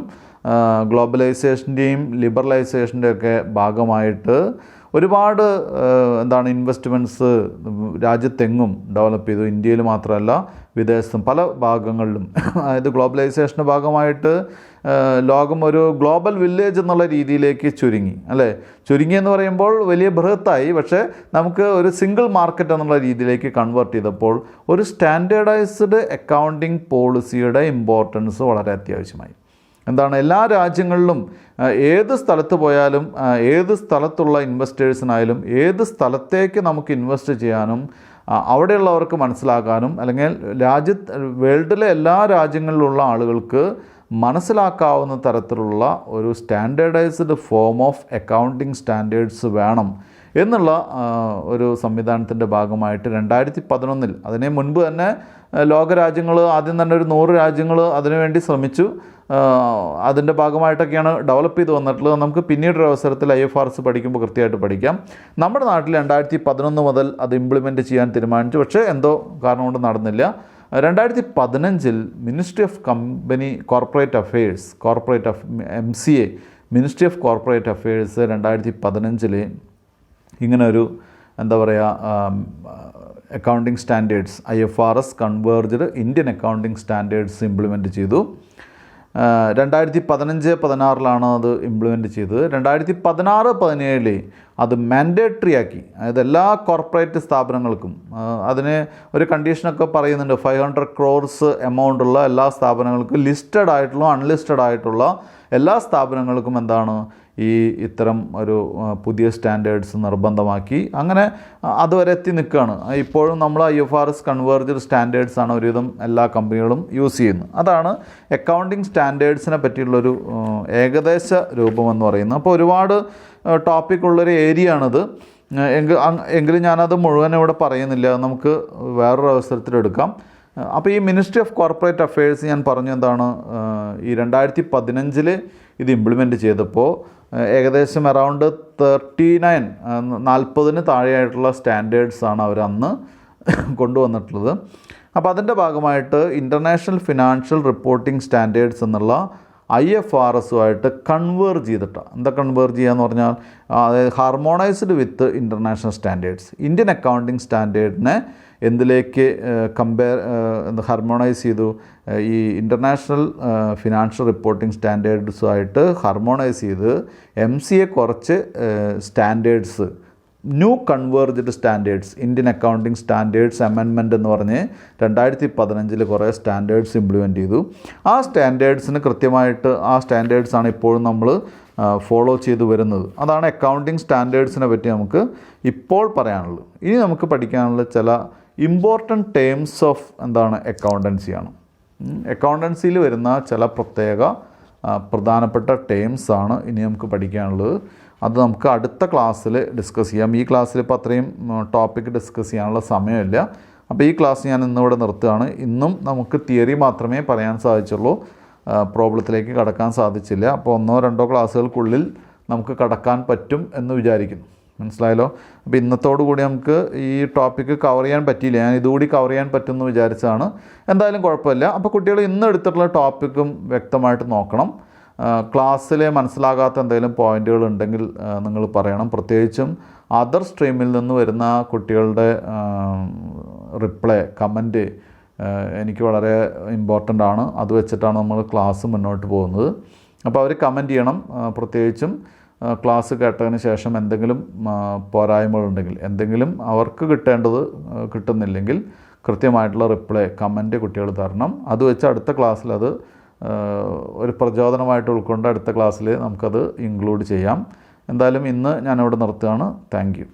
ഗ്ലോബലൈസേഷൻ്റെയും ലിബറലൈസേഷൻ്റെയൊക്കെ ഭാഗമായിട്ട് ഒരുപാട് ഇൻവെസ്റ്റ്മെൻറ്റ്സ് രാജ്യത്തെങ്ങും ഡെവലപ്പ് ചെയ്തു. ഇന്ത്യയിൽ മാത്രമല്ല വിദേശത്തും പല ഭാഗങ്ങളിലും. അതായത് ഗ്ലോബലൈസേഷൻ്റെ ഭാഗമായിട്ട് ലോകം ഒരു ഗ്ലോബൽ വില്ലേജ് എന്നുള്ള രീതിയിലേക്ക് ചുരുങ്ങി, അല്ലേ? ചുരുങ്ങിയെന്ന് പറയുമ്പോൾ വലിയ ബൃഹത്തായി, പക്ഷേ നമുക്ക് ഒരു സിംഗിൾ മാർക്കറ്റ് എന്നുള്ള രീതിയിലേക്ക് കൺവേർട്ട് ചെയ്തപ്പോൾ ഒരു സ്റ്റാൻഡേർഡൈസ്ഡ് അക്കൗണ്ടിങ് പോളിസിയുടെ ഇമ്പോർട്ടൻസ് വളരെ അത്യാവശ്യമായി. എല്ലാ രാജ്യങ്ങളിലും ഏത് സ്ഥലത്ത് പോയാലും ഏത് സ്ഥലത്തുള്ള ഇൻവെസ്റ്റേഴ്സിനായാലും ഏത് സ്ഥലത്തേക്ക് നമുക്ക് ഇൻവെസ്റ്റ് ചെയ്യാനും അവിടെയുള്ളവർക്ക് മനസ്സിലാക്കാനും അല്ലെങ്കിൽ വേൾഡിലെ എല്ലാ രാജ്യങ്ങളിലുള്ള ആളുകൾക്ക് മനസ്സിലാക്കാവുന്ന തരത്തിലുള്ള ഒരു standardised form of accounting standards വേണം എന്നുള്ള ഒരു സംവിധാനത്തിൻ്റെ ഭാഗമായിട്ട് 2011 അതിനെ മുൻപ് തന്നെ ലോകരാജ്യങ്ങൾ ആദ്യം തന്നെ ഒരു 100 രാജ്യങ്ങൾ അതിനുവേണ്ടി ശ്രമിച്ചു. അതിൻ്റെ ഭാഗമായിട്ടൊക്കെയാണ് ഡെവലപ്പ് ചെയ്ത് വന്നിട്ടുള്ളത്. നമുക്ക് പിന്നീടൊരു അവസരത്തിൽ IFRS പഠിക്കുമ്പോൾ കൃത്യമായിട്ട് പഠിക്കാം. നമ്മുടെ നാട്ടിൽ 2011 മുതൽ അത് ഇംപ്ലിമെൻറ്റ് ചെയ്യാൻ തീരുമാനിച്ചു, പക്ഷേ എന്തോ കാരണം കൊണ്ട് നടന്നില്ല. 2015 ministry of corporate affairs MCA ministry of corporate affairs 2015 ഇങ്ങനെ ഒരു accounting standards IFRS converged Indian accounting standards implement ചെയ്തു. 2015-16 അത് ഇംപ്ലിമെൻറ്റ് ചെയ്തത്. 2016-17 അത് മാൻഡേറ്ററി ആക്കി. അതായത് എല്ലാ കോർപ്പറേറ്റ് സ്ഥാപനങ്ങൾക്കും അതിന് ഒരു കണ്ടീഷനൊക്കെ പറയുന്നുണ്ട്. 500 crores എമൗണ്ടുള്ള എല്ലാ സ്ഥാപനങ്ങൾക്കും ലിസ്റ്റഡ് ആയിട്ടുള്ള അൺലിസ്റ്റഡ് ആയിട്ടുള്ള എല്ലാ സ്ഥാപനങ്ങൾക്കും ഇത്തരം ഒരു പുതിയ സ്റ്റാൻഡേർഡ്സ് നിർബന്ധമാക്കി. അങ്ങനെ അതുവരെ എത്തി നിൽക്കുകയാണ്. ഇപ്പോഴും നമ്മൾ IFRS കൺവേർജ്ഡ് സ്റ്റാൻഡേർഡ്സാണ് ഒരുവിധം എല്ലാ കമ്പനികളും യൂസ് ചെയ്യുന്നത്. അതാണ് അക്കൗണ്ടിങ് സ്റ്റാൻഡേർഡ്സിനെ പറ്റിയുള്ളൊരു ഏകദേശ രൂപമെന്ന് പറയുന്നത്. അപ്പോൾ ഒരുപാട് ടോപ്പിക്കുള്ളൊരു ഏരിയ ആണിത്. എങ്കിലും ഞാനത് മുഴുവൻ ഇവിടെ പറയുന്നില്ല, നമുക്ക് വേറൊരു അവസരത്തിലെടുക്കാം. അപ്പോൾ ഈ മിനിസ്ട്രി ഓഫ് കോർപ്പറേറ്റ് അഫയേഴ്സ് ഞാൻ പറഞ്ഞു ഈ 2015 ഇത് ഇംപ്ലിമെൻറ്റ് ചെയ്തപ്പോൾ ഏകദേശം അറൗണ്ട് 40 താഴെയായിട്ടുള്ള സ്റ്റാൻഡേർഡ്സാണ് അവരന്ന് കൊണ്ടുവന്നിട്ടുള്ളത്. അപ്പോൾ അതിൻ്റെ ഭാഗമായിട്ട് ഇൻ്റർനാഷണൽ ഫിനാൻഷ്യൽ റിപ്പോർട്ടിംഗ് സ്റ്റാൻഡേർഡ്സ് എന്നുള്ള IFRSുമായിട്ട് കൺവേർജ് ചെയ്തിട്ടാണ്. കൺവേർജ് ചെയ്യുക എന്ന് പറഞ്ഞാൽ അതായത് harmonised with international standards. Indian accounting സ്റ്റാൻഡേർഡിനെ എന്തിലേക്ക് ഹാർമോണൈസ് ചെയ്തു? ഈ ഇൻ്റർനാഷണൽ ഫിനാൻഷ്യൽ റിപ്പോർട്ടിംഗ് സ്റ്റാൻഡേർഡ്സുമായിട്ട് ഹാർമോണൈസ് ചെയ്ത് MCA കുറച്ച് standards new converged standards Indian accounting standards amendment എന്ന് പറഞ്ഞ് 2015 കുറേ സ്റ്റാൻഡേർഡ്സ് ഇംപ്ലിമെൻറ്റ് ചെയ്തു. ആ സ്റ്റാൻഡേർഡ്സിന് കൃത്യമായിട്ട് ആ സ്റ്റാൻഡേർഡ്സാണ് ഇപ്പോഴും നമ്മൾ ഫോളോ ചെയ്തു വരുന്നത്. അതാണ് അക്കൗണ്ടിങ് സ്റ്റാൻഡേർഡ്സിനെ പറ്റി നമുക്ക് ഇപ്പോൾ പറയാനുള്ളത്. ഇനി നമുക്ക് പഠിക്കാനുള്ള ചില ഇമ്പോർട്ടൻറ്റ് ടേംസ് ഓഫ് അക്കൗണ്ടൻസിയാണ്. അക്കൗണ്ടൻസിയിൽ വരുന്ന ചില പ്രധാനപ്പെട്ട ടേംസാണ് ഇനി നമുക്ക് പഠിക്കാനുള്ളത്. അത് നമുക്ക് അടുത്ത ക്ലാസ്സിൽ ഡിസ്കസ് ചെയ്യാം. ഈ ക്ലാസ്സിൽ ഇപ്പോൾ അത്രയും ടോപ്പിക്ക് ഡിസ്കസ് ചെയ്യാനുള്ള സമയമില്ല. അപ്പോൾ ഈ ക്ലാസ് ഞാൻ ഇന്നിവിടെ നിർത്തുകയാണ്. ഇന്നും നമുക്ക് തിയറി മാത്രമേ പറയാൻ സാധിച്ചുള്ളൂ, പ്രോബ്ലത്തിലേക്ക് കടക്കാൻ സാധിച്ചില്ല. അപ്പോൾ 1-2 ക്ലാസ്സുകൾക്കുള്ളിൽ നമുക്ക് കടക്കാൻ പറ്റും എന്ന് വിചാരിക്കുന്നു. മനസ്സിലായല്ലോ? അപ്പോൾ ഇന്നത്തോടു കൂടി നമുക്ക് ഈ ടോപ്പിക്ക് കവർ ചെയ്യാൻ പറ്റിയില്ല. ഞാൻ ഇതുകൂടി കവർ ചെയ്യാൻ പറ്റുമെന്ന് വിചാരിച്ചാണ്. എന്തായാലും കുഴപ്പമില്ല. അപ്പോൾ കുട്ടികൾ ഇന്ന് എടുത്തിട്ടുള്ള ടോപ്പിക്കും വ്യക്തമായിട്ട് നോക്കണം. ക്ലാസ്സിൽ മനസ്സിലാകാത്ത എന്തെങ്കിലും പോയിൻ്റുകൾ ഉണ്ടെങ്കിൽ നിങ്ങൾ പറയണം. പ്രത്യേകിച്ചും അതർ സ്ട്രീമിൽ നിന്ന് വരുന്ന കുട്ടികളുടെ റിപ്ലൈ കമൻറ്റ് എനിക്ക് വളരെ ഇമ്പോർട്ടൻ്റ് ആണ്. അത് വെച്ചിട്ടാണ് നമ്മൾ ക്ലാസ് മുന്നോട്ട് പോകുന്നത്. അപ്പോൾ അവർ കമൻറ്റ് ചെയ്യണം. പ്രത്യേകിച്ചും ക്ലാസ് കേട്ടതിന് ശേഷം എന്തെങ്കിലും പോരായ്മകളുണ്ടെങ്കിൽ, എന്തെങ്കിലും അവർക്ക് കിട്ടേണ്ടത് കിട്ടുന്നില്ലെങ്കിൽ കൃത്യമായിട്ടുള്ള റിപ്ലൈ കമൻറ്റ് കുട്ടികൾ തരണം. അത് വെച്ച് അടുത്ത ക്ലാസ്സിൽ അത് ഒരു പ്രചോദനമായിട്ട് ഉൾക്കൊണ്ട് അടുത്ത ക്ലാസ്സിൽ നമുക്കത് ഇൻക്ലൂഡ് ചെയ്യാം. എന്തായാലും ഇന്ന് ഞാനിവിടെ നിർത്തുകയാണ്. Thank you.